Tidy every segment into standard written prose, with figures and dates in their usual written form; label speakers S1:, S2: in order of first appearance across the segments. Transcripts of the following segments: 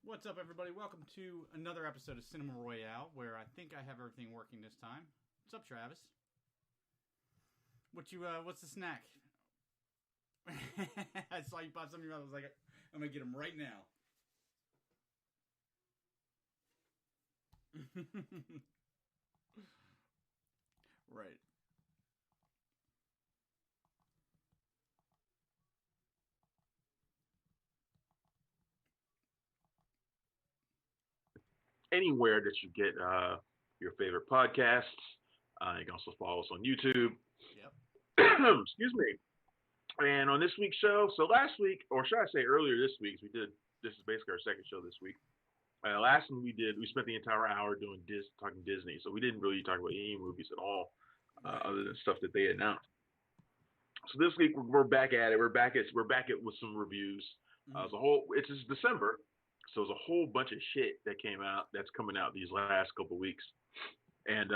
S1: What's up, everybody? Welcome to another episode of Cinema Royale, where I think I have everything working this time. What's up, Travis? What's the snack? I saw you pop something in your mouth. I was like, I'm gonna get him right now. Right.
S2: Anywhere that you get your favorite podcasts. You can also follow us on YouTube.
S1: Yep.
S2: Excuse me. And on this week's show, so last week, or should I say earlier this week, this is basically our second show this week. Last one we spent the entire hour talking Disney, so we didn't really talk about any movies at all, other than stuff that they announced. So this week we're back at it. We're back at with some reviews. It's December, so there's a whole bunch of shit that's coming out these last couple of weeks, and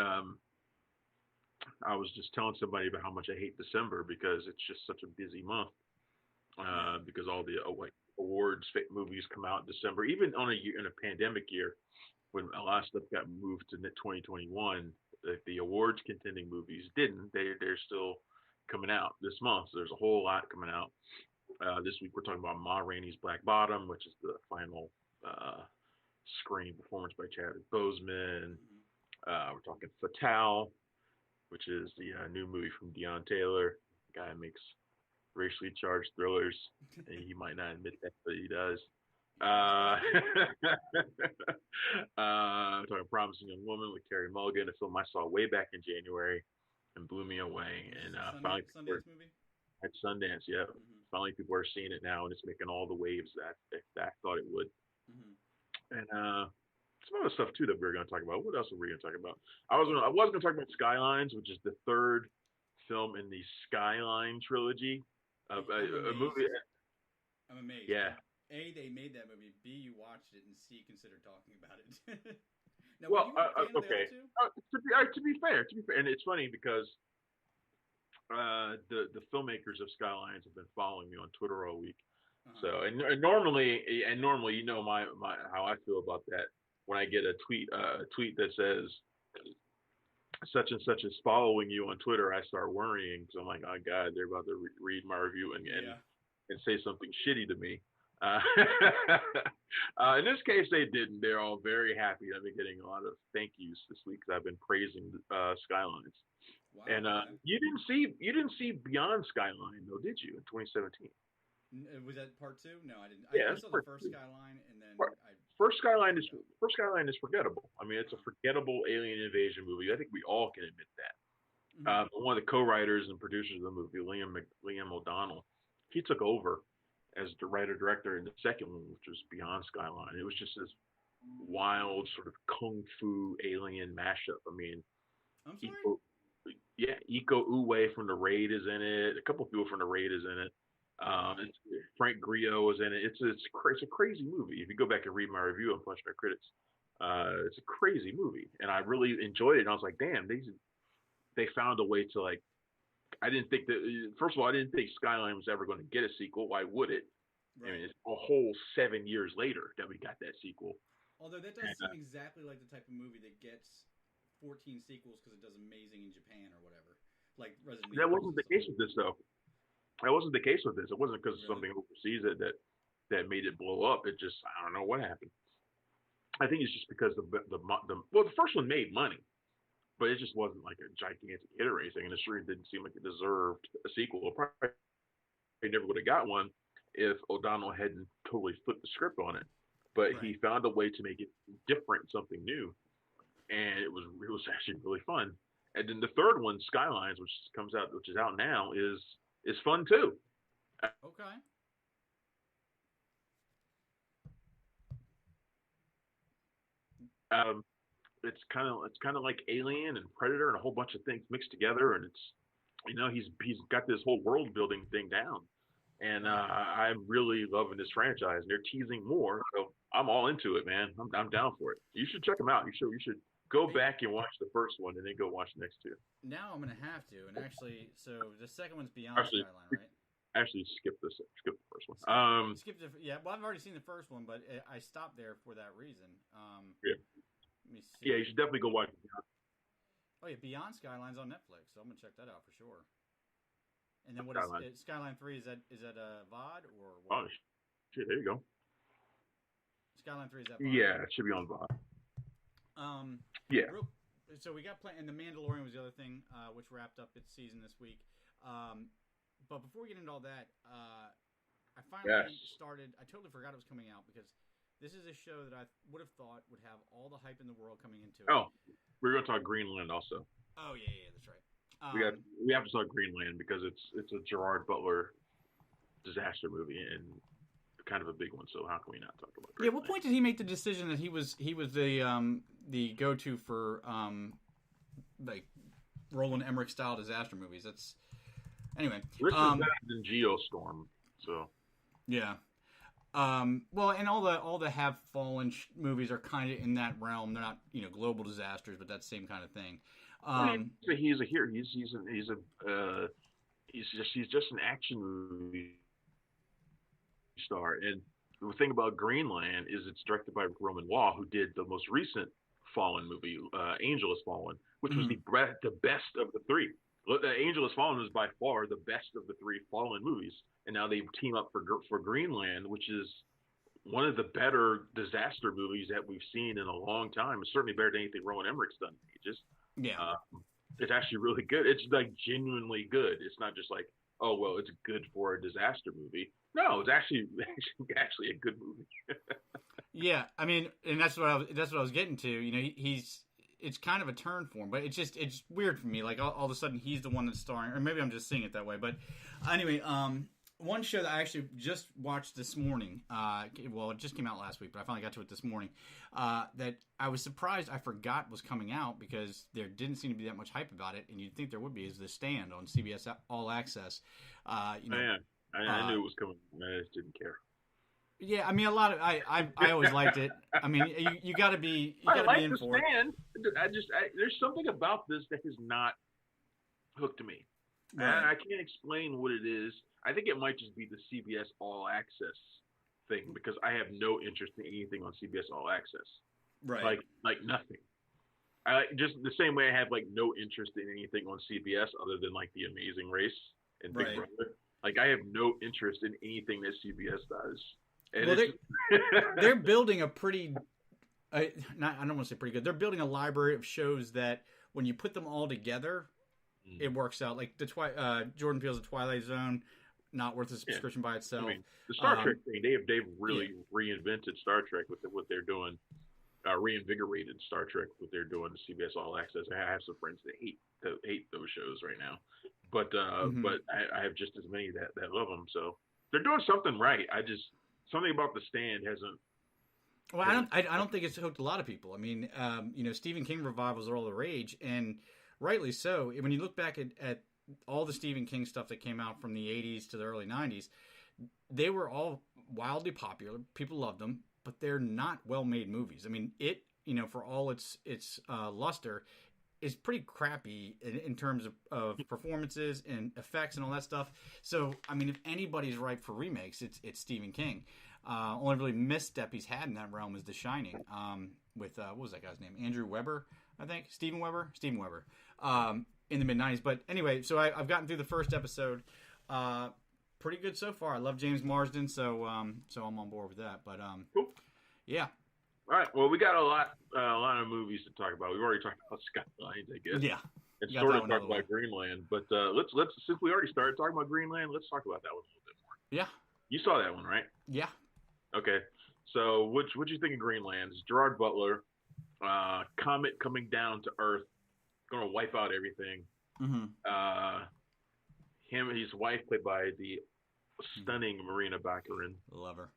S2: I was just telling somebody about how much I hate December because it's just such a busy month. Because all the awards movies come out in December, even in a pandemic year when a lot of stuff got moved to 2021. The awards contending movies didn't. They're still coming out this month. So there's a whole lot coming out. This week we're talking about Ma Rainey's Black Bottom, which is the final screen performance by Chadwick Boseman. We're talking FATALE, which is the new movie from Deon Taylor. The guy who makes racially charged thrillers. He might not admit that, but he does. Talking Promising Young Woman with Carey Mulligan, a film I saw way back in January and blew me away. And finally,
S1: Sundance movie?
S2: At Sundance, yeah. Finally, people are seeing it now, and it's making all the waves that I thought it would. And some other stuff too that we're going to talk about. What else are we going to talk about? I was going to talk about Skylines, which is the third film in the Skyline trilogy of a movie.
S1: I'm amazed.
S2: Yeah.
S1: A, they made that movie. B, you watched it, and C, consider talking about it. Now,
S2: well,
S1: okay.
S2: To be fair, and it's funny because the filmmakers of Skylines have been following me on Twitter all week. So and normally you know my how I feel about that. When I get a tweet that says such and such is following you on Twitter, I start worrying because I'm like, oh God, they're about to read my review and say something shitty to me. In this case, they didn't. They're all very happy. I've been getting a lot of thank yous this week because I've been praising Skylines.
S1: Wow,
S2: and you didn't see Beyond Skyline though, did you, in 2017?
S1: Was that part two? No, I didn't.
S2: Yeah,
S1: I saw the first Skyline, and then
S2: First Skyline is forgettable. I mean, it's a forgettable alien invasion movie. I think we all can admit that. But one of the co-writers and producers of the movie, Liam O'Donnell, he took over as the writer-director in the second one, which was Beyond Skyline. It was just this wild sort of kung fu alien mashup. I mean,
S1: I'm sorry?
S2: Iko Uwais from The Raid is in it. A couple people from The Raid is in it. Frank Grillo was in it. It's a crazy movie. If you go back and read my review on Punch Drunk Critics, it's a crazy movie, and I really enjoyed it. And I was like, damn, they found a way to like. I didn't think that. First of all, I didn't think Skyline was ever going to get a sequel. Why would it? Right. I mean, it's a whole 7 years later that we got that sequel.
S1: Although that does seem exactly like the type of movie that gets 14 sequels because it does amazing in Japan or whatever. Like Resident Evil.
S2: That wasn't the case with this, though. That wasn't the case with this. It wasn't because of something overseas that made it blow up. It just, I don't know what happened. I think it's just because the first one made money, but it just wasn't like a gigantic hit or anything, and it sure didn't seem like it deserved a sequel. Probably never would have got one if O'Donnell hadn't totally flipped the script on it. But he found a way to make it different, something new, and it was actually really fun. And then the third one, Skylines, which is out now, is fun too.
S1: Okay.
S2: It's kind of like Alien and Predator and a whole bunch of things mixed together, and it's he's got this whole world building thing down, and I'm really loving this franchise. And they're teasing more, so I'm all into it, man. I'm down for it. You should check them out. You should go back and watch the first one, and then go watch the next two.
S1: Now I'm gonna have to. And actually, so the second one's Beyond Skyline, right?
S2: Actually, skip the first one.
S1: Well, I've already seen the first one, but I stopped there for that reason.
S2: Yeah.
S1: Let me see.
S2: Yeah, you should definitely go watch it.
S1: Oh yeah, Beyond Skyline's on Netflix, so I'm gonna check that out for sure. And then what is Skyline 3? Is that a VOD or what?
S2: Oh shit! There you go.
S1: Skyline 3 is that VOD?
S2: Yeah, it should be on VOD. Yeah.
S1: So we got and the Mandalorian was the other thing, which wrapped up its season this week. But before we get into all that, I finally started. I totally forgot it was coming out because this is a show that I would have thought would have all the hype in the world coming into it.
S2: Oh, we're going to talk Greenland also.
S1: Oh yeah, that's right.
S2: We have to talk Greenland because it's a Gerard Butler disaster movie and kind of a big one. So how can we not talk about Greenland?
S1: Yeah, what point did he make the decision that he was the go-to for like Roland Emmerich style disaster movies? That's anyway.
S2: This is better than Geostorm, so
S1: yeah. Well, and all the Have Fallen movies are kind of in that realm. They're not global disasters, but that same kind of thing.
S2: He's a hero. He's just an action movie star. And the thing about Greenland is it's directed by Roman Waugh, who did the most recent Fallen movie, Angel Has Fallen, which was the best of the three. Angel Has Fallen was by far the best of the three Fallen movies, and now they team up for Greenland, which is one of the better disaster movies that we've seen in a long time. It's certainly better than anything Roland Emmerich's done. It's actually really good. It's like genuinely good. It's not just like, oh well, it's good for a disaster movie. No, it's actually a good movie.
S1: Yeah, I mean, and that's what I was getting to. It's kind of a turn for him, but it's weird for me. Like all of a sudden he's the one that's starring, or maybe I'm just seeing it that way. But anyway, one show that I actually just watched this morning, it just came out last week, but I finally got to it this morning, that I was surprised I forgot was coming out because there didn't seem to be that much hype about it, and you'd think there would be, is The Stand on CBS All Access.
S2: I knew it was coming. I just didn't care.
S1: Yeah, I mean, I always liked it. I mean, you got to be in for it.
S2: Stand. There's something about this that has not hooked me.
S1: Right.
S2: And I can't explain what it is. I think it might just be the CBS All Access thing because I have no interest in anything on CBS All Access.
S1: Right.
S2: Like nothing. I just the same way I have like no interest in anything on CBS other than like The Amazing Race and Big Brother. Like I have no interest in anything that CBS does. And
S1: they're building a pretty. I don't want to say pretty good. They're building a library of shows that when you put them all together, it works out. Like Jordan Peele's The Twilight Zone, not worth a subscription by itself.
S2: I mean, the Star Trek thing, they've really reinvented Star Trek with what they're doing. Reinvigorated Star Trek what they're doing to CBS All Access. I have some friends that hate those shows right now, but I have just as many that love them. So they're doing something right. Something about The Stand hasn't.
S1: Well, I don't think it's hooked a lot of people. I mean, Stephen King revivals are all the rage, and rightly so. When you look back at all the Stephen King stuff that came out from the 80s to the early 90s, they were all wildly popular. People loved them, but they're not well-made movies. I mean, for all its luster, is pretty crappy in terms of performances and effects and all that stuff. So, I mean, if anybody's ripe for remakes, it's Stephen King. Only really misstep he's had in that realm is The Shining, with what was that guy's name? Andrew Weber, I think. Steven Weber, in the mid-90s. But anyway, so I've gotten through the first episode. Pretty good so far. I love James Marsden, so I'm on board with that. But
S2: cool.
S1: Yeah.
S2: All right. Well, we got a lot of movies to talk about. We've already talked about Skylines, I guess.
S1: Yeah.
S2: And sort of talked about Greenland, but let's since we already started talking about Greenland, let's talk about that one a little bit more.
S1: Yeah.
S2: You saw that one, right?
S1: Yeah.
S2: Okay. So, what'd you think of Greenland? It's Gerard Butler, comet coming down to Earth, going to wipe out everything.
S1: Mm-hmm.
S2: Him and his wife, played by the stunning Marina Baccarin.
S1: Love her.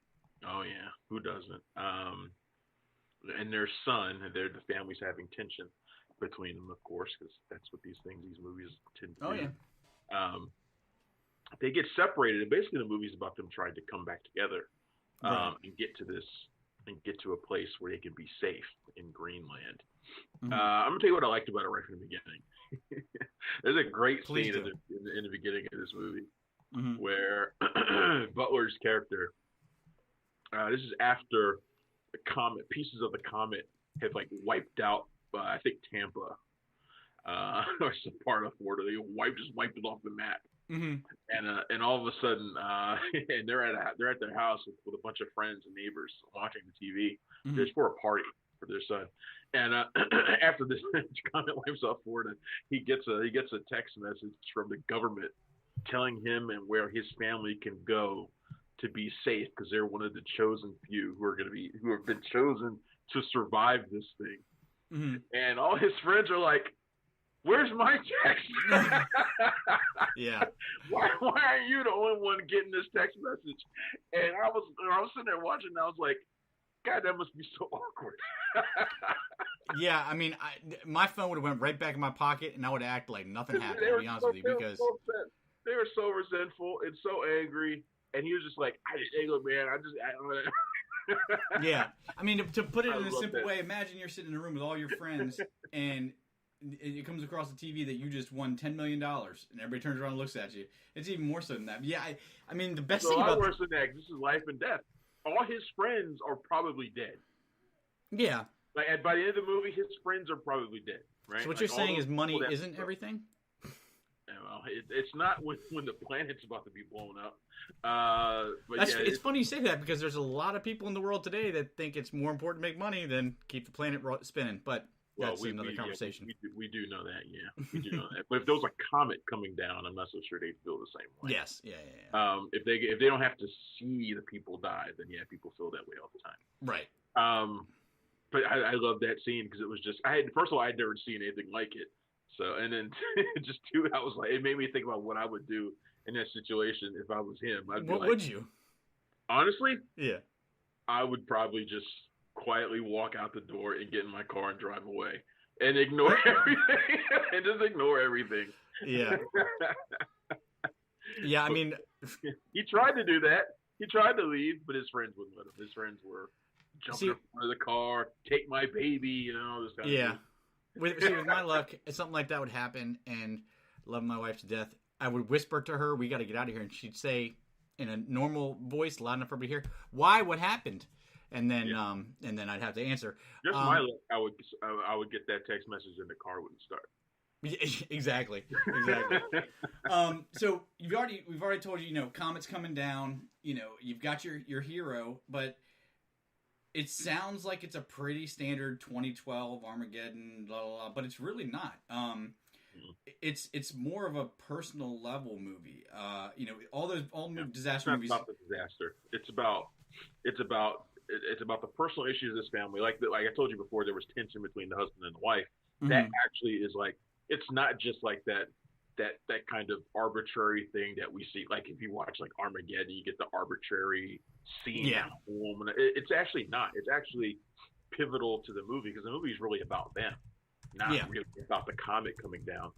S2: Oh yeah, who doesn't? And their son, the family's having tension between them, of course, because that's what these movies tend to do.
S1: Oh yeah.
S2: They get separated, and basically the movie's about them trying to come back together, and get to a place where they can be safe in Greenland. Mm-hmm. I'm gonna tell you what I liked about it right from the beginning. There's a great scene in the beginning of this movie.
S1: Mm-hmm.
S2: where Butler's character. This is after the comet pieces of the comet had like wiped out. I think Tampa or some part of Florida. They wiped it off the map.
S1: Mm-hmm.
S2: And all of a sudden, and they're at their house with a bunch of friends and neighbors watching the TV.
S1: Mm-hmm.
S2: Just for a party for their son. And after this comet wipes off Florida, he gets a text message from the government telling him and where his family can go to be safe because they're one of the chosen few who have been chosen to survive this thing.
S1: Mm-hmm.
S2: And all his friends are like, "Where's my text?"
S1: Yeah.
S2: Why aren't you the only one getting this text message? And I was sitting there watching, and I was like, God, that must be so awkward.
S1: Yeah, I mean, my phone would have went right back in my pocket, and I would act like nothing happened. To be honest with you, because
S2: they were so resentful and so angry, and he was just like, "Hey, look, man,
S1: Yeah, I mean, to put it in a simple way, imagine you're sitting in a room with all your friends, and it comes across the TV that you just won $10 million, and everybody turns around and looks at you. It's even more so than that. Yeah, I mean, the best thing about
S2: worse than that. This is life and death. All his friends are probably dead.
S1: Yeah.
S2: Like by the end of the movie, his friends are probably dead. Right.
S1: So what you're saying is money isn't everything?
S2: Well, it's not when the planet's about to be blown up. But
S1: it's funny you say that because there's a lot of people in the world today that think it's more important to make money than keep the planet spinning. But that's another conversation.
S2: We do know that, yeah. We do know that. But if there was a comet coming down, I'm not so sure they'd feel the same way.
S1: Yes, yeah.
S2: If they don't have to see the people die, then yeah, people feel that way all the time.
S1: Right.
S2: But I love that scene because it was just first of all, I'd never seen anything like it. So and then just two, I was like, it made me think about what I would do in that situation if I was him.
S1: What would you?
S2: Honestly,
S1: yeah,
S2: I would probably just quietly walk out the door and get in my car and drive away and ignore everything and just ignore everything.
S1: Yeah. Yeah, I mean,
S2: he tried to do that. He tried to leave, but his friends wouldn't let him. His friends were jumping in front of the car, take my baby, this kind of thing.
S1: With my luck, something like that would happen, and love my wife to death. I would whisper to her, "We got to get out of here," and she'd say, in a normal voice, loud enough for me to hear, "Why? What happened?" And then, I'd have to answer.
S2: Just my luck, I would get that text message, and the car wouldn't start.
S1: Exactly. So we've already told you, comets coming down. You've got your hero, but it sounds like it's a pretty standard 2012 Armageddon, blah, blah, blah, but it's really not. It's more of a personal level movie. All disaster movies.
S2: It's not about the disaster. It's about the personal issues of this family. Like I told you before, there was tension between the husband and the wife. Mm-hmm. That actually is like, it's not just like that kind of arbitrary thing that we see. Like if you watch like Armageddon, you get the arbitrary scene at home. It's actually not. It's actually pivotal to the movie because the movie is really about them, not really about the comet coming down.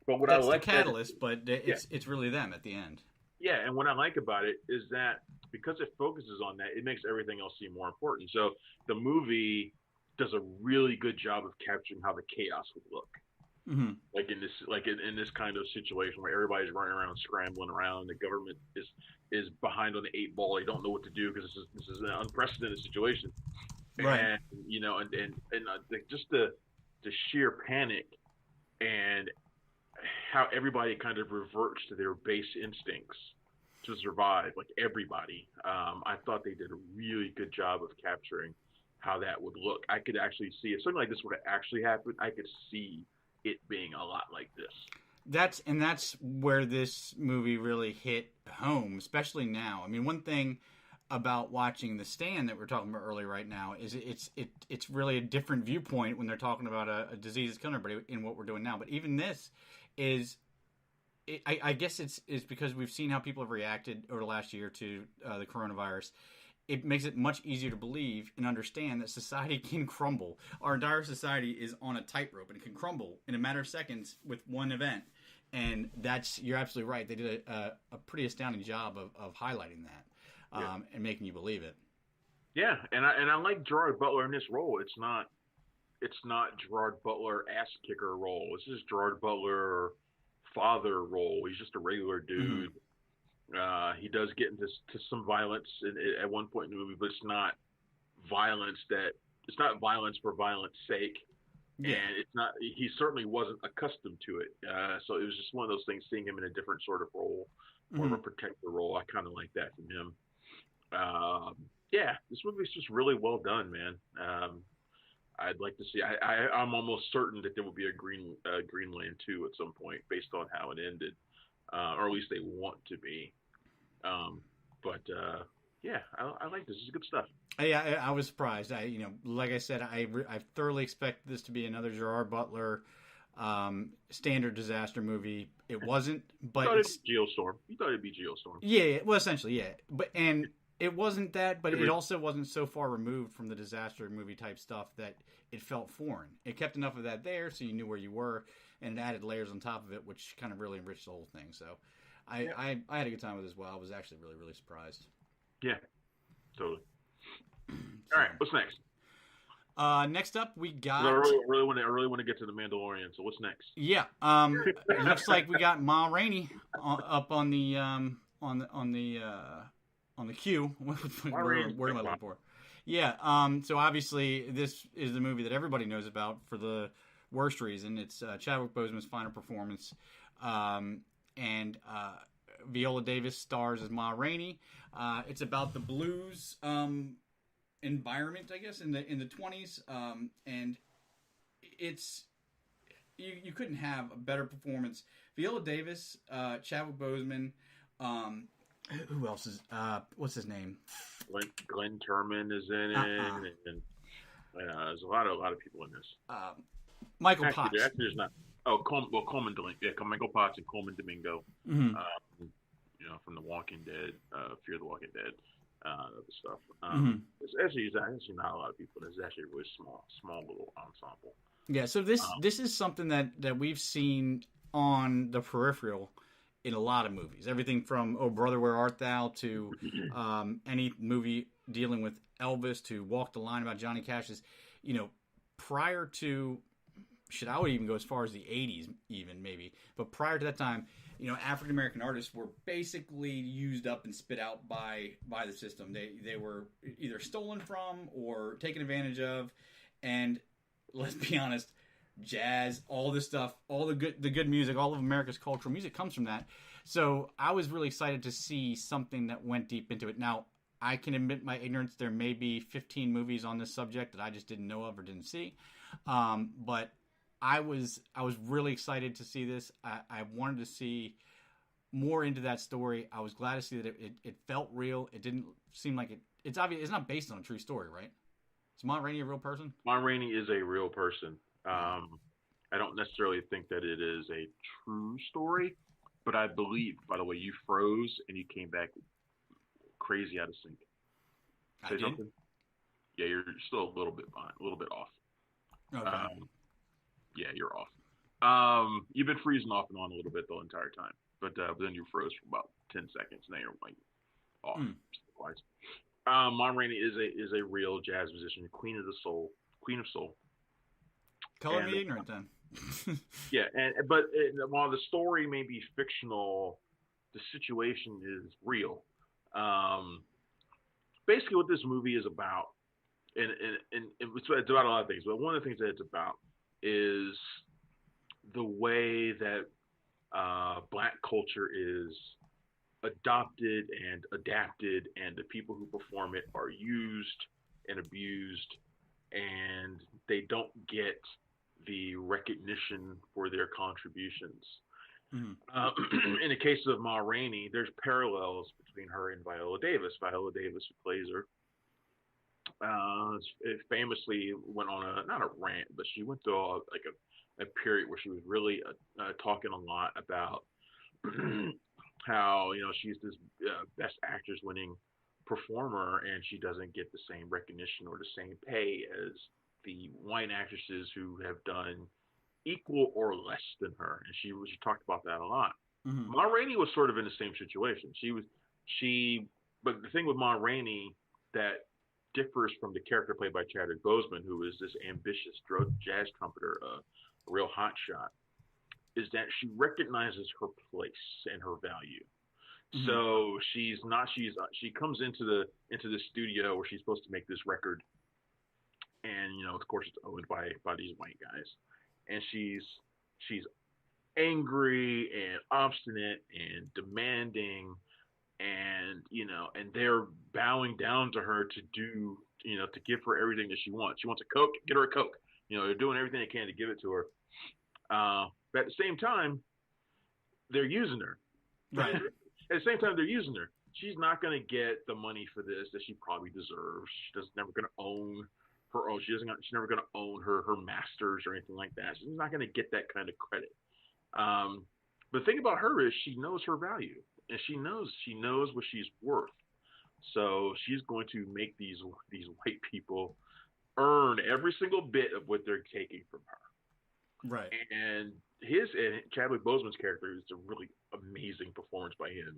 S2: But what
S1: that's
S2: I like
S1: the catalyst, but it's really them at the end.
S2: Yeah, and what I like about it is that because it focuses on that, it makes everything else seem more important. So the movie does a really good job of capturing how the chaos would look. Mm-hmm. Like in this kind of situation where everybody's running around, scrambling around, the government is behind on the 8 ball. They don't know what to do because this is an unprecedented situation,
S1: right?
S2: And just the sheer panic and how everybody kind of reverts to their base instincts to survive. Like everybody, I thought they did a really good job of capturing how that would look. I could actually see if something like this would have actually happened. I could see it being a lot like this.
S1: That's where this movie really hit home, especially now. I mean, one thing about watching The Stand that we're talking about earlier right now is it's really a different viewpoint when they're talking about a disease that's killing everybody in what we're doing now. But even this is, I guess it's because we've seen how people have reacted over the last year to the coronavirus. It makes it much easier to believe and understand that society can crumble. Our entire society is on a tightrope and it can crumble in a matter of seconds with one event. And you're absolutely right. They did a pretty astounding job of highlighting that and making you believe it. Yeah,
S2: and I like Gerard Butler in this role. It's not Gerard Butler ass kicker role. This is Gerard Butler father role. He's just a regular dude. He does get into some violence at one point in the movie, but it's not violence that it's not violence for violence sake,
S1: Yeah.
S2: and it's not. He certainly wasn't accustomed to it, so it was just one of those things. Seeing him in a different sort of role, more of a
S1: Mhm.
S2: protector role, I kind of like that from him. Yeah, this movie's just really well done, man. I'd like to see. I'm almost certain that there will be a Greenland 2 at some point, based on how it ended, or at least they want to be. Um, but yeah, I like this. This is good stuff.
S1: Yeah, I was surprised. Like I said, I thoroughly expect this to be another Gerard Butler standard disaster movie. It wasn't,
S2: You
S1: but
S2: thought it'd
S1: it's
S2: be Geostorm. You thought it'd be Geostorm.
S1: yeah. Well, essentially, yeah. But and it wasn't that, but
S2: It
S1: it
S2: was-
S1: also wasn't so far removed from the disaster movie type stuff that it felt foreign. It kept enough of that there, so you knew where you were, and it added layers on top of it, which kind of really enriched the whole thing. So,
S2: Yeah,
S1: I had a good time with it as well. I was actually really surprised.
S2: yeah, totally. All
S1: So,
S2: right, what's next?
S1: next up we
S2: 'Cause
S1: got
S2: I really want to get to the Mandalorian. So what's next?
S1: yeah. It looks like we got Ma Rainey up on the queue. Where am I looking for? Yeah. So obviously this is the movie that everybody knows about for the worst reason. It's Chadwick Boseman's final performance, and Viola Davis stars as Ma Rainey. It's about the blues environment, I guess, in the 20s, and it's you couldn't have a better performance. Viola Davis, Chadwick Boseman, who else is what's his name?
S2: Glenn Turman is in it, and there's a lot of people in this.
S1: Michael
S2: Actually,
S1: Potts.
S2: there's not. Oh, Coleman Domingo. Yeah, Michael Potts and Coleman Domingo.
S1: Mhm.
S2: From The Walking Dead, Fear the Walking Dead, other stuff.
S1: Mhm.
S2: It's actually not a lot of people. It's actually a really small little ensemble.
S1: Yeah, so this is something that we've seen on the peripheral in a lot of movies. Everything from Oh Brother Where Art Thou to any movie dealing with Elvis to Walk the Line about Johnny Cash's. Prior to I would even go as far as the 80s even maybe. But prior to that time, African American artists were basically used up and spit out by the system. They were either stolen from or taken advantage of, and let's be honest, jazz, all this stuff, all the good music, all of America's cultural music comes from that. So I was really excited to see something that went deep into it. Now, I can admit my ignorance. There may be 15 movies on this subject that I just didn't know of or didn't see. But I was really excited to see this. I wanted to see more into that story. I was glad to see that it felt real. It didn't seem like it's obvious. It's not based on a true story, right? Is Ma Rainey a real person?
S2: Ma Rainey is a real person. I don't necessarily think that it is a true story, but I believe. By the way, you froze and you came back crazy out of sync. Say something. Yeah, you're still a little bit behind, a little bit off.
S1: Okay.
S2: Yeah, you're off. You've been freezing off and on a little bit the entire time, but then you froze for about 10 seconds. Now you're like off. Twice. Ma Rainey is a real jazz musician, queen of soul.
S1: Color me ignorant then.
S2: Yeah, but while the story may be fictional, the situation is real. Basically, what this movie is about, and it's about a lot of things, but one of the things that it's about is the way that black culture is adopted and adapted, and the people who perform it are used and abused, and they don't get the recognition for their contributions. Mm-hmm. In the case of Ma Rainey, there's parallels between her and Viola Davis. Viola Davis, who plays her, famously went on not a rant, but she went through a period where she was really talking a lot about how she's this best actress winning performer, and she doesn't get the same recognition or the same pay as the white actresses who have done equal or less than her, and she talked about that a lot. Mm-hmm. Ma Rainey was sort of in the same situation. But the thing with Ma Rainey that differs from the character played by Chadwick Boseman, who is this ambitious jazz trumpeter, a real hotshot, is that she recognizes her place and her value.
S1: Mhm.
S2: So she comes into the studio where she's supposed to make this record, and of course it's owned by these white guys, and she's angry and obstinate and demanding, and and they're bowing down to her to do to give her everything that she wants. She wants a Coke, get her a Coke. They're doing everything they can to give it to her. But at the same time, they're using her.
S1: Right.
S2: At the same time, they're using her. She's not going to get the money for this that she probably deserves. She's never going to own her own. She's never going to own her masters or anything like that. She's not going to get that kind of credit. But the thing about her is she knows her value, and she knows what she's worth. So she's going to make these white people earn every single bit of what they're taking from her.
S1: Right.
S2: And Chadwick Boseman's character is a really amazing performance by him.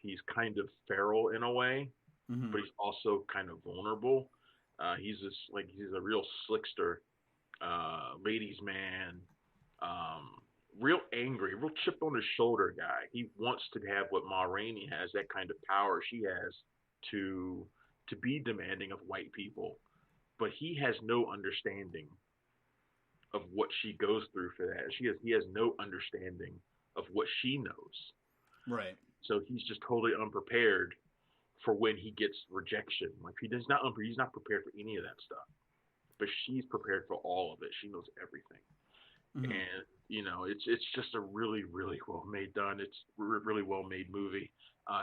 S2: He's kind of feral in a way,
S1: Mm-hmm.
S2: but he's also kind of vulnerable. He's a real slickster, ladies' man, real angry, real chip on his shoulder guy. He wants to have what Ma Rainey has, that kind of power she has to be demanding of white people, but he has no understanding of what she goes through for that. He has no understanding of what she knows.
S1: Right.
S2: So he's just totally unprepared for when he gets rejection. Like he's not prepared for any of that stuff. But she's prepared for all of it. She knows everything.
S1: Mm-hmm.
S2: And it's just a really, really well made It's really well made movie.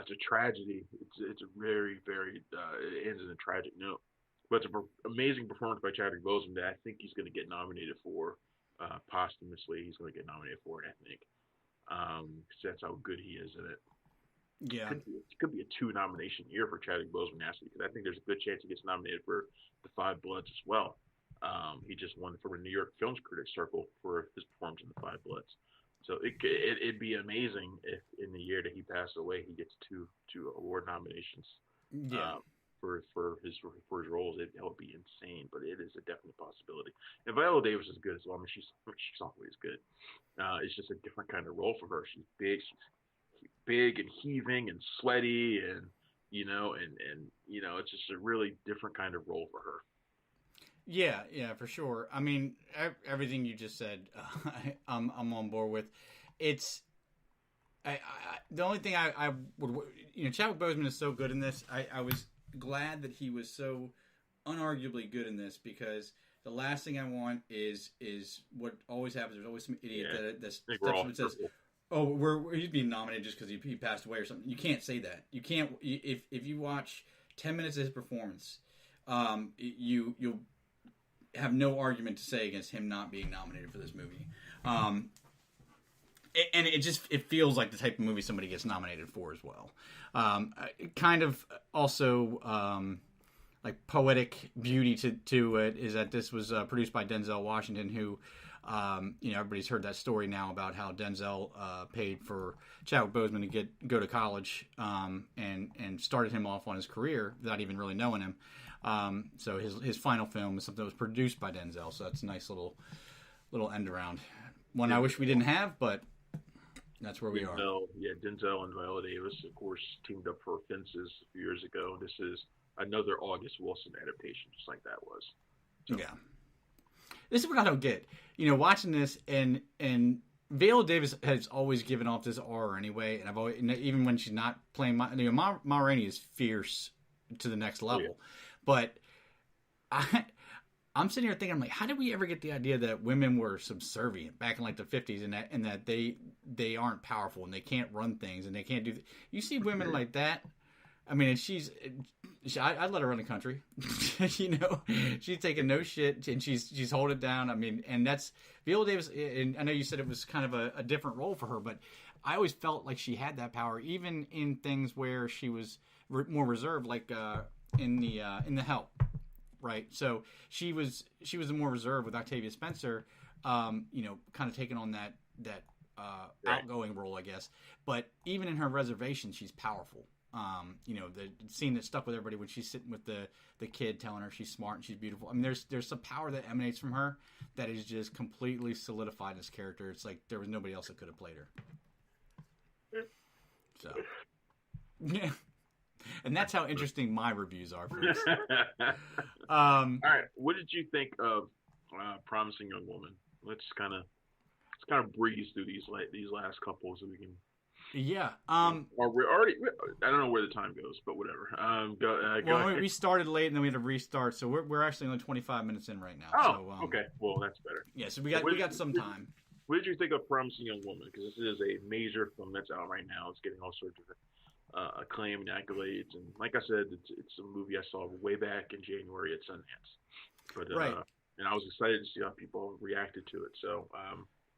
S2: It's a tragedy. It's a very, very it ends in a tragic note. But it's an amazing performance by Chadwick Boseman that I think he's going to get nominated for posthumously. He's going to get nominated for it, I think. Because that's how good he is in it.
S1: Yeah.
S2: It could be a 2 nomination year for Chadwick Boseman, actually, because I think there's a good chance he gets nominated for the Five Bloods as well. He just won from a New York Film Critics Circle for his performance in the Five Bloods. So it'd be amazing if in the year that he passed away, he gets two award nominations.
S1: Yeah.
S2: For his roles, that would be insane. But it is a definite possibility. And Viola Davis is good as well. I mean, she's always good. It's just a different kind of role for her. She's big and heaving and sweaty, and it's just a really different kind of role for her.
S1: Yeah, for sure. I mean, everything you just said, I'm on board with. It's the only thing I would, Chadwick Boseman is so good in this. I was glad that he was so unarguably good in this, because the last thing I want is what always happens. There's always some idiot that steps up and says, "Oh, he's being nominated just because he passed away or something." You can't say that. You can't. If you watch 10 minutes of his performance, you'll have no argument to say against him not being nominated for this movie. And it feels like the type of movie somebody gets nominated for as well. Kind of also like poetic beauty to it is that this was produced by Denzel Washington, who everybody's heard that story now about how Denzel paid for Chadwick Boseman to go to college and started him off on his career without even really knowing him. So his final film is something that was produced by Denzel. So that's a nice little end around. One I wish we didn't have, but that's where we are.
S2: Denzel and Viola Davis, of course, teamed up for Fences a few years ago. This is another August Wilson adaptation, just like that was. So.
S1: Yeah. This is what I don't get. Watching this, and Viola Davis has always given off this aura anyway, and I've always, even when she's not playing, Ma Rainey is fierce to the next level.
S2: Oh, yeah.
S1: But I'm sitting here thinking, I'm like, how did we ever get the idea that women were subservient back in like the 50s, and that they aren't powerful and they can't run things and they can't do you see women like that? I mean, and I'd let her run the country. She's taking no shit and she's holding it down. I mean, and that's Viola Davis. And I know you said it was kind of a different role for her, but I always felt like she had that power, even in things where she was more reserved, like in the Help, right? So she was more reserved with Octavia Spencer, kind of taking on that outgoing role, I guess. But even in her reservation, she's powerful. The scene that stuck with everybody when she's sitting with the kid telling her she's smart and she's beautiful. I mean, there's some power that emanates from her that is just completely solidified this character. It's like there was nobody else that could have played her. So, yeah. And that's how interesting my reviews are, folks.
S2: All right, what did you think of Promising Young Woman? Let's kind of breeze through these last couple so we can.
S1: Yeah.
S2: Or we're already. I don't know where the time goes, but whatever. Go ahead.
S1: We started late and then we had to restart, so we're actually only 25 minutes in right now.
S2: Oh, so, okay. Well, that's better.
S1: Yeah, so we got some time.
S2: What did you think of Promising Young Woman? Because this is a major film that's out right now. It's getting all sorts of acclaim and accolades, and like I said, it's a movie I saw way back in January at Sundance. But
S1: right.
S2: And I was excited to see how people reacted to it. So,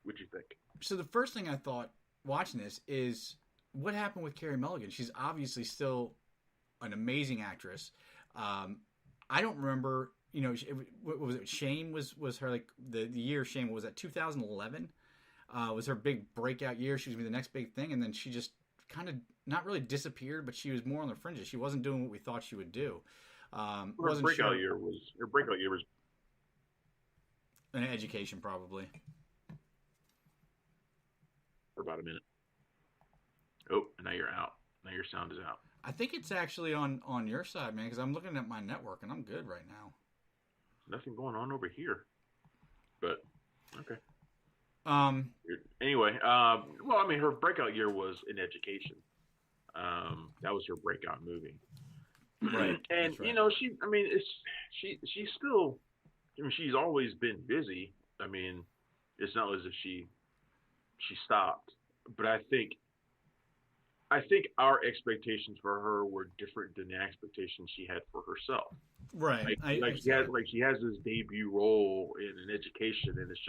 S2: what'd you think?
S1: So the first thing I thought watching this is what happened with Carey Mulligan. She's obviously still an amazing actress. I don't remember, what was it? Shame was her, like, the year Shame, was that 2011? Was her big breakout year. She was going to be the next big thing, and then she just kind of not really disappeared, but she was more on the fringes. She wasn't doing what we thought she would do.
S2: Her breakout year was
S1: an education, probably.
S2: For about a minute. Oh, now you're out. Now your sound is out.
S1: I think it's actually on your side, man, because I'm looking at my network and I'm good right now.
S2: Nothing going on over here. But okay. Anyway, well, I mean, her breakout year was in education. That was her breakout movie.
S1: Right.
S2: And
S1: right.
S2: She's still. I mean, she's always been busy. I mean, it's not as if she stopped. But I think our expectations for her were different than the expectations she had for herself.
S1: Right.
S2: She has this debut role in an education, and it's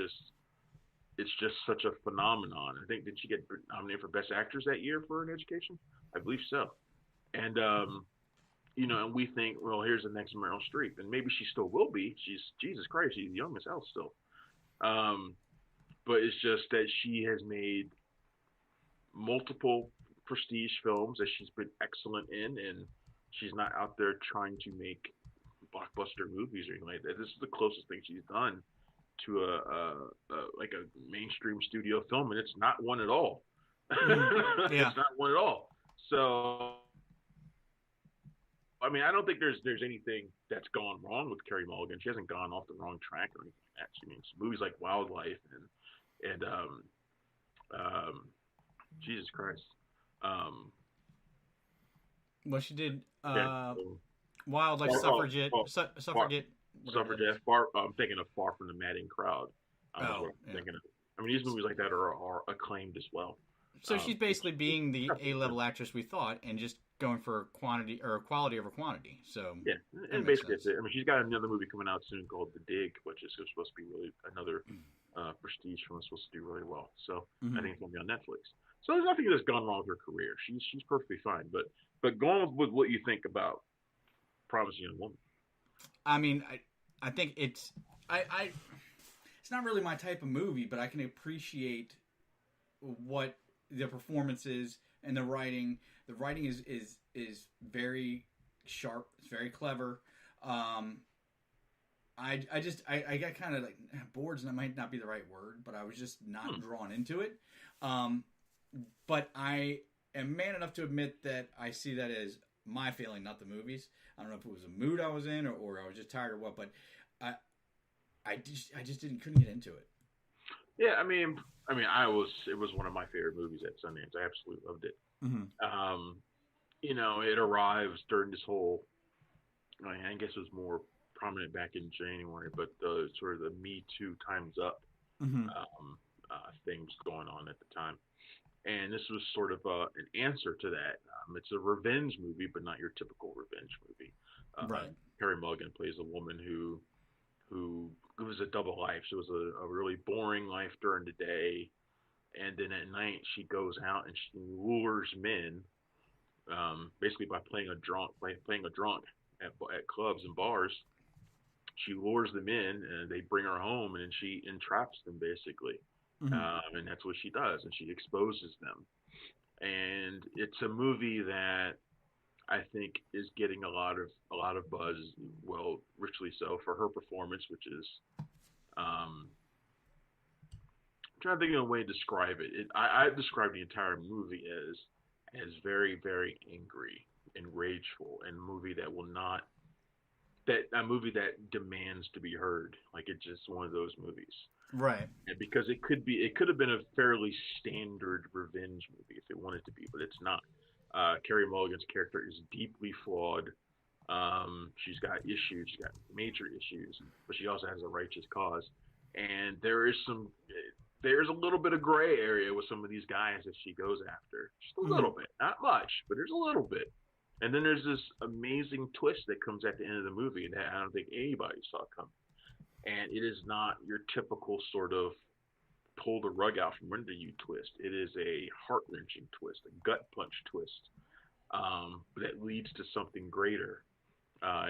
S2: just such a phenomenon. I think, did she get nominated for Best Actress that year for an education? I believe so. And and we think, well, here's the next Meryl Streep, and maybe she still will be. She's, Jesus Christ, she's young as hell still. But it's just that she has made multiple prestige films that she's been excellent in, and she's not out there trying to make blockbuster movies or anything like that. This is the closest thing she's done to a mainstream studio film, and it's not one at all.
S1: Yeah.
S2: It's not one at all. So, I mean, I don't think there's anything that's gone wrong with Carey Mulligan. She hasn't gone off the wrong track or anything like that. She means movies like Wildlife and Jesus Christ.
S1: Well, she did Wildlife, Suffragette. Suffragette.
S2: I'm thinking of Far from the Madding Crowd. These movies like that are acclaimed as well.
S1: So she's basically being the A-level actress we thought, and just going for quantity or quality over quantity. So
S2: yeah, and basically that's it. I mean, she's got another movie coming out soon called The Dig, which is supposed to be really another prestige film. It's supposed to do really well. So I think it's going to be on Netflix. So there's nothing that's gone wrong with her career. She's perfectly fine. But going with what you think about Promising Young Woman.
S1: I mean, I think it's not really my type of movie, but I can appreciate what the performance is and the writing. The writing is very sharp. It's very clever. I got kind of like bored, and that might not be the right word, but I was just not drawn into it. But I am man enough to admit that I see that as my failing, not the movie's. I don't know if it was a mood I was in or I was just tired or what, but I just couldn't get into it.
S2: Yeah, it was one of my favorite movies at Sundance. I absolutely loved it. Mm-hmm. It arrives during this whole, I guess it was more prominent back in January, but the sort of the Me Too Time's Up things going on at the time. And this was sort of an answer to that. It's a revenge movie, but not your typical revenge movie.
S1: Right.
S2: Carey Mulligan plays a woman who lives a double life. She was a really boring life during the day, and then at night she goes out and she lures men, basically by playing a drunk at clubs and bars. She lures them in, and they bring her home, and she entraps them basically. And that's what she does, and she exposes them. And it's a movie that I think is getting a lot of buzz, well, richly so, for her performance, which is I'm trying to think of a way to describe it. I describe the entire movie as as very, very angry and rageful, and a movie that demands to be heard. Like it's just one of those movies.
S1: Right.
S2: And because it could have been a fairly standard revenge movie if it wanted to be, but it's not. Carey Mulligan's character is deeply flawed. She's got issues. She's got major issues, but she also has a righteous cause. And there's a little bit of gray area with some of these guys that she goes after. Just a little bit, not much, but there's a little bit. And then there's this amazing twist that comes at the end of the movie that I don't think anybody saw coming. And it is not your typical sort of pull the rug out from under you twist. It is a heart wrenching twist, a gut punch twist that leads to something greater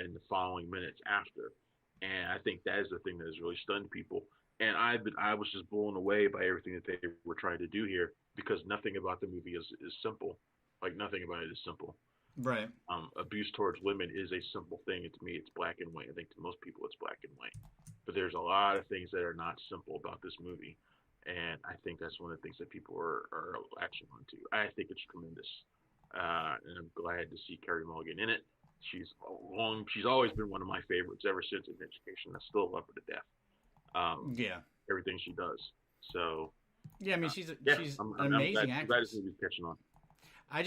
S2: in the following minutes after. And I think that is the thing that has really stunned people. And I was just blown away by everything that they were trying to do here, because nothing about the movie is simple. Like nothing about it is simple.
S1: Right.
S2: Abuse towards women is a simple thing. And to me, it's black and white. I think to most people, it's black and white. But there's a lot of things that are not simple about this movie. And I think that's one of the things that people are latching onto. I think it's tremendous. And I'm glad to see Carey Mulligan in it. She's always been one of my favorites ever since In Education. I still love her to death.
S1: Yeah.
S2: Everything she does. So.
S1: Yeah, I mean, she's an amazing actress. I'm glad this movie's catching on. I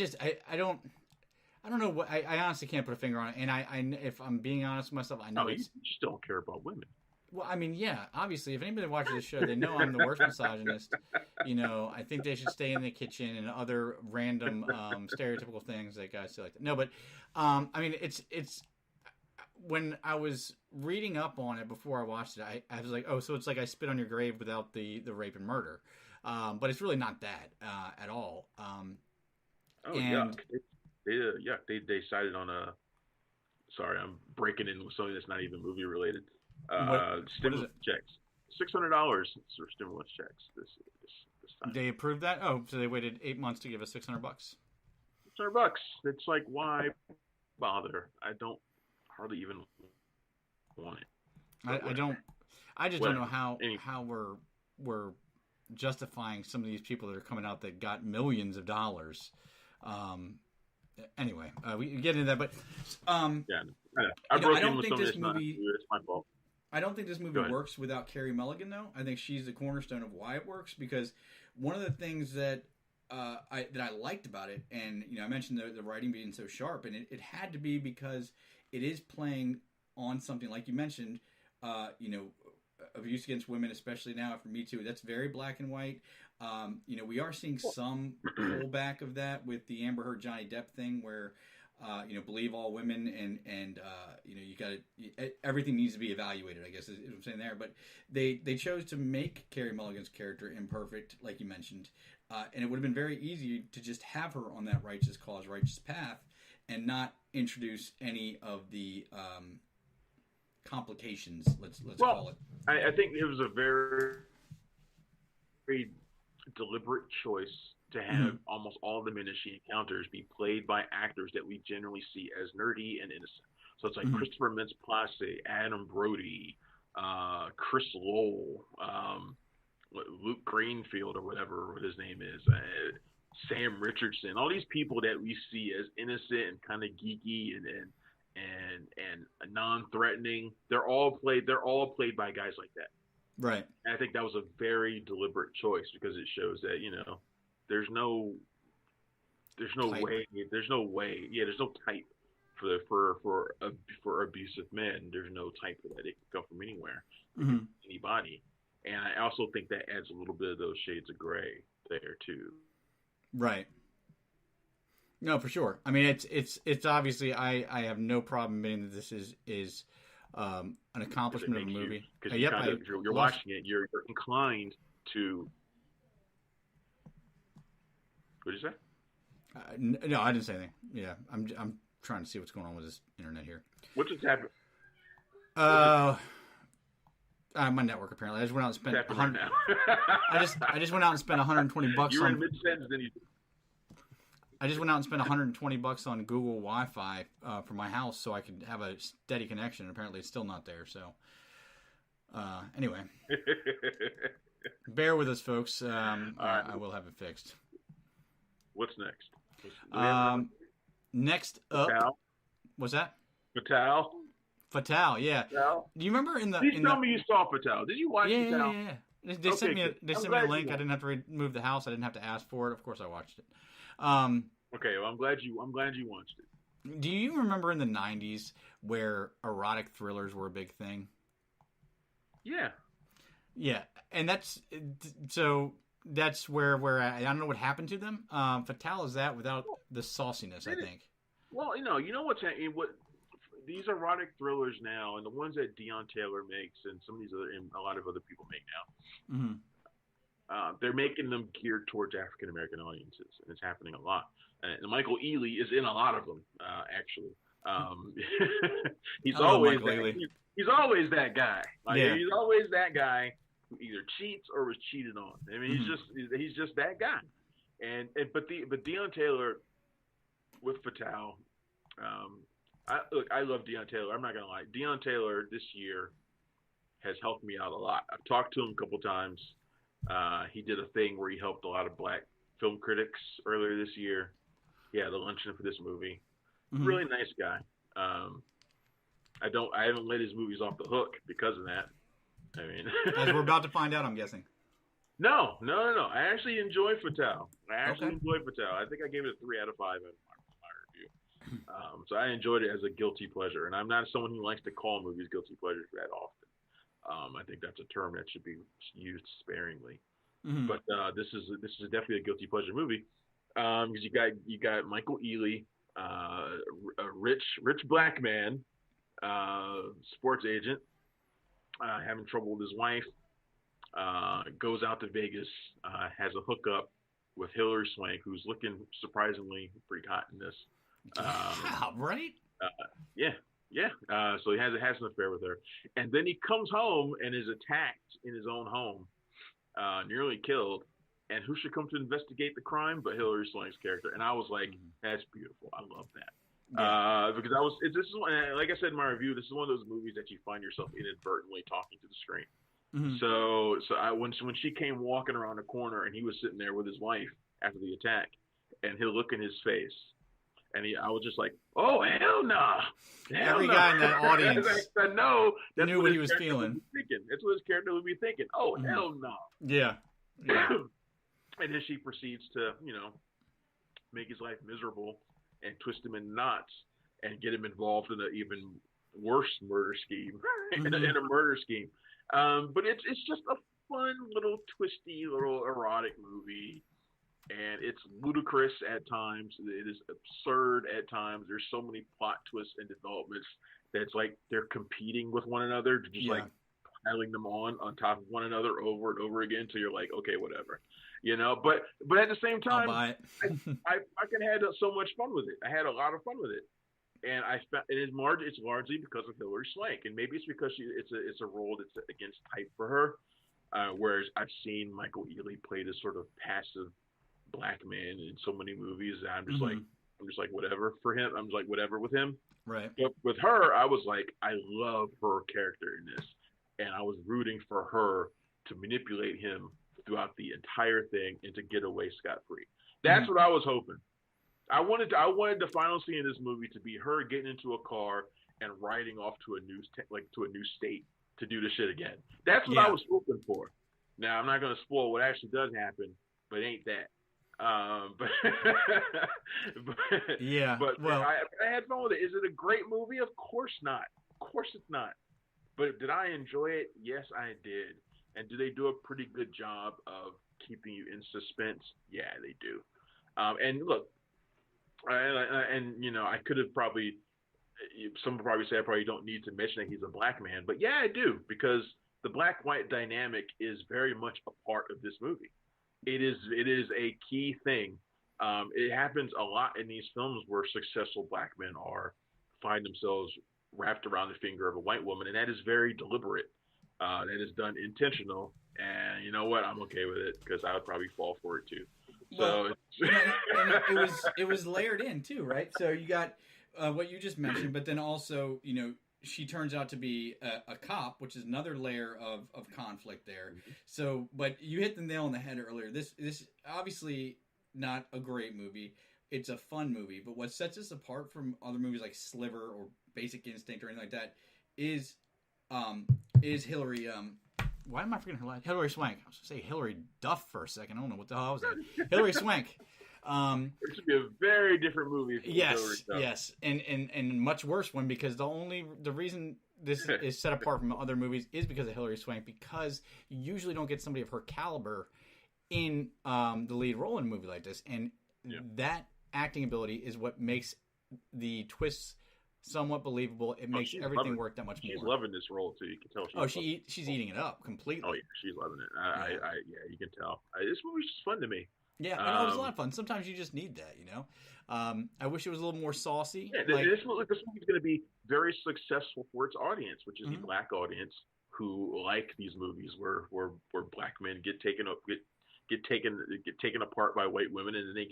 S1: don't know what I honestly can't put a finger on it, and I if I'm being honest with myself, I know
S2: you just don't care about women.
S1: Well, I mean, yeah, obviously, if anybody watches this show, they know I'm the worst misogynist. I think they should stay in the kitchen and other random stereotypical things that guys say like that. No, but I mean, it's when I was reading up on it before I watched it, I was like, oh, so it's like I spit on your grave without the rape and murder, but it's really not that at all.
S2: Yuck. They cited on a. Sorry, I'm breaking in with something that's not even movie related. Stimulus checks. $600 for stimulus checks this time.
S1: They approved that? Oh, so they waited 8 months to give us $600.
S2: $600. It's like, why bother? I don't hardly even want it.
S1: I just don't know how we're justifying some of these people that are coming out that got millions of dollars. Anyway, we get into that, but I don't think this movie. It's my fault. I don't think this movie works without Carey Mulligan, though. I think she's the cornerstone of why it works, because one of the things that I liked about it, and I mentioned the writing being so sharp, and it had to be because it is playing on something like you mentioned, abuse against women, especially now after Me Too. That's very black and white. We are seeing some pullback of that with the Amber Heard Johnny Depp thing, where believe all women, and you got to everything needs to be evaluated, I guess is what I'm saying there. But they chose to make Carey Mulligan's character imperfect, like you mentioned, and it would have been very easy to just have her on that righteous cause, righteous path, and not introduce any of the complications. Let's call it.
S2: I think it was a very, very deliberate choice to have almost all the men that she encounters be played by actors that we generally see as nerdy and innocent. So it's like Christopher Mintz-Plasse, Adam Brody, Chris Lowell, Luke Greenfield, or whatever his name is, Sam Richardson. All these people that we see as innocent and kind of geeky and non-threatening. They're all played by guys like that.
S1: Right.
S2: And I think that was a very deliberate choice, because it shows that there's no way. There's no type for abusive men. There's no type for that. It can come from anywhere, anybody. And I also think that adds a little bit of those shades of gray there too.
S1: Right. No, for sure. I mean, it's obviously I have no problem admitting that this is an accomplishment of a movie.
S2: Because you're watching it, you're inclined to. What did you say?
S1: No, I didn't say anything. Yeah, I'm trying to see what's going on with this internet here.
S2: What just happened?
S1: My network apparently. I just went out and spent
S2: $100.
S1: I just went out and spent $120.
S2: You were in mid sentence, then you.
S1: I just went out and spent $120 on Google Wi-Fi for my house so I could have a steady connection. Apparently, it's still not there. So, anyway, bear with us, folks. I will have it fixed.
S2: What's next?
S1: Next up,
S2: Fatale?
S1: what's that?
S2: Fatale?
S1: Fatale, yeah.
S2: Fatale?
S1: Do you remember in the?
S2: Please tell me you saw Fatale. Did you watch Fatale?
S1: Yeah. They sent me a link. I didn't have to move the house. I didn't have to ask for it. Of course, I watched it.
S2: Okay, well, I'm glad you watched it.
S1: Do you remember in the '90s where erotic thrillers were a big thing?
S2: Yeah.
S1: Yeah, and that's where we're at. I don't know what happened to them. Fatale is that without the sauciness, I think.
S2: Well, you know what's happening. What these erotic thrillers now, and the ones that Deon Taylor makes, and some of these other, and a lot of other people make now, they're making them geared towards African American audiences, and it's happening a lot. And Michael Ealy is in a lot of them, actually. He's always that guy. He's always that guy who either cheats or was cheated on. I mean, he's just that guy. But Deon Taylor with Fatale, I love Deon Taylor. I'm not gonna lie. Deon Taylor this year has helped me out a lot. I've talked to him a couple times. He did a thing where he helped a lot of black film critics earlier this year. He had a luncheon for this movie. Really nice guy. I haven't let his movies off the hook because of that. I mean,
S1: as we're about to find out, I'm guessing.
S2: No. I actually enjoy Fatale. I think I gave it a 3 out of 5 in my review. So I enjoyed it as a guilty pleasure, and I'm not someone who likes to call movies guilty pleasures that often. I think that's a term that should be used sparingly. But this is definitely a guilty pleasure movie because you got Michael Ealy, a rich black man, sports agent, having trouble with his wife. Goes out to Vegas, has a hookup with Hilary Swank, who's looking surprisingly pretty hot in this.
S1: Right?
S2: Yeah. So he has an affair with her, and then he comes home and is attacked in his own home, nearly killed. And who should come to investigate the crime but Hilary Swank's character? And I was like, that's beautiful. I love that. Because this is like I said in my review, this is one of those movies that you find yourself inadvertently talking to the screen. So when she came walking around the corner and he was sitting there with his wife after the attack, and he'll look in his face, and I was just like, oh hell nah.
S1: Every guy in that audience
S2: knew
S1: what he was feeling.
S2: That's what his character would be thinking. Oh hell no.
S1: Yeah.
S2: And then she proceeds to, make his life miserable and twist him in knots and get him involved in an even worse murder scheme, in a murder scheme. But it's just a fun little twisty little erotic movie, and it's ludicrous at times. It is absurd at times. There's so many plot twists and developments that it's like they're competing with one another, just like piling them on top of one another over and over again until you're like, okay, whatever. But at the same time, I fucking had so much fun with it. I had a lot of fun with it. And it's largely because of Hilary Swank, and maybe it's because it's a role that's against type for her. Whereas I've seen Michael Ealy play this sort of passive black man in so many movies that I'm just like whatever for him. I'm just like whatever with him.
S1: Right.
S2: But with her, I was like, I love her character in this, and I was rooting for her to manipulate him throughout the entire thing and to get away scot-free. That's what I was hoping. I wanted the final scene in this movie to be her getting into a car and riding off to a new state to do the shit again. That's what I was hoping for. Now I'm not going to spoil what actually does happen, but it ain't that. But I had fun with it. Is it a great movie? Of course not. Of course it's not. But did I enjoy it? Yes, I did. And do they do a pretty good job of keeping you in suspense? Yeah, they do. And look, I could have probably, some would probably say I probably don't need to mention that he's a black man, but yeah, I do, because the black-white dynamic is very much a part of this movie. It is a key thing. It happens a lot in these films where successful black men find themselves wrapped around the finger of a white woman, and that is very deliberate. That is done intentional, and you know what? I'm okay with it because I would probably fall for it too.
S1: Well, and it was layered in too, right? So you got what you just mentioned, but then also, she turns out to be a cop, which is another layer of conflict there. So, but you hit the nail on the head earlier. This obviously not a great movie, it's a fun movie. But what sets us apart from other movies like Sliver or Basic Instinct or anything like that is Hilary. Why am I forgetting her last? Hilary Swank. I was going to say Hilary Duff for a second. I don't know what the hell was that. Hilary Swank.
S2: It should be a very different movie.
S1: Yes, and much worse one, because the reason this is set apart from other movies is because of Hilary Swank, because you usually don't get somebody of her caliber in the lead role in a movie like this, and that acting ability is what makes the twists somewhat believable. It makes everything work that much more.
S2: She's loving this role too. You can tell.
S1: She's eating it up completely.
S2: Oh yeah, she's loving it. You can tell. This movie's just fun to me.
S1: Yeah, it was a lot of fun. Sometimes you just need that, I wish it was a little more saucy.
S2: Yeah, this movie's going to be very successful for its audience, which is the black audience who like these movies where black men get taken apart by white women, and then they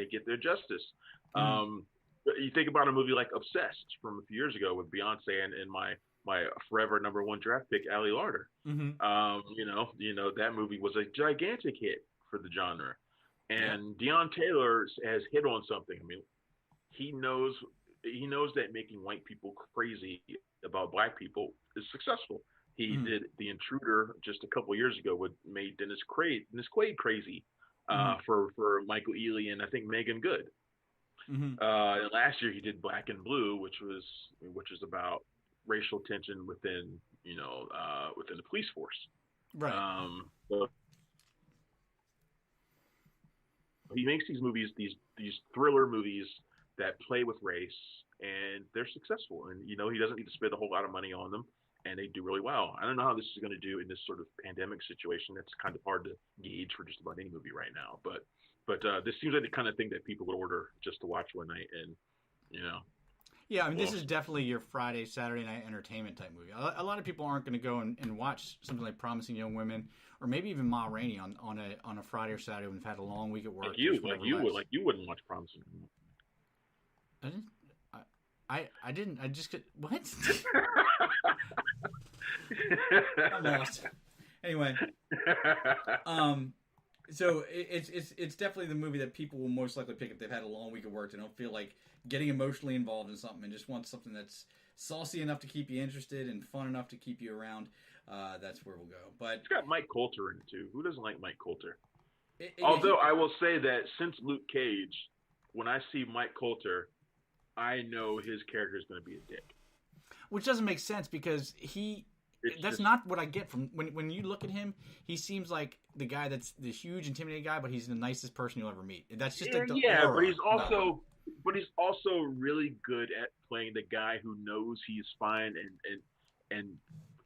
S2: get their justice. You think about a movie like Obsessed from a few years ago with Beyonce and my forever number one draft pick, Ali Larter. That movie was a gigantic hit for the genre. And Deon Taylor has hit on something. I mean, he knows that making white people crazy about black people is successful. He did The Intruder just a couple years ago, made Dennis Quaid crazy for Michael Ealy and I think Megan Good. And last year he did Black and Blue, which is about racial tension within the police force.
S1: Right.
S2: So he makes these movies, these thriller movies that play with race, and they're successful. And he doesn't need to spend a whole lot of money on them, and they do really well. I don't know how this is going to do in this sort of pandemic situation. That's kind of hard to gauge for just about any movie right now. But this seems like the kind of thing that people would order just to watch one night, and
S1: Yeah, I mean, this is definitely your Friday, Saturday night entertainment type movie. A lot of people aren't going to go and watch something like Promising Young Women, or maybe even Ma Rainey on a Friday or Saturday when we've had a long week at work.
S2: Like you wouldn't watch Promising Young Women.
S1: I didn't. I just could. What? I'm lost. Anyway, so it's definitely the movie that people will most likely pick if they've had a long week of work and don't feel like getting emotionally involved in something and just want something that's saucy enough to keep you interested and fun enough to keep you around. That's where we'll go. But
S2: it's got Mike Coulter in it too. Who doesn't like Mike Coulter? Although I will say that since Luke Cage, when I see Mike Coulter, I know his character is going to be a dick.
S1: Which doesn't make sense because that's not what I get from when you look at him. He seems like the guy that's the huge, intimidating guy, but he's the nicest person you'll ever meet. That's just
S2: but he's also really good at playing the guy who knows he's fine and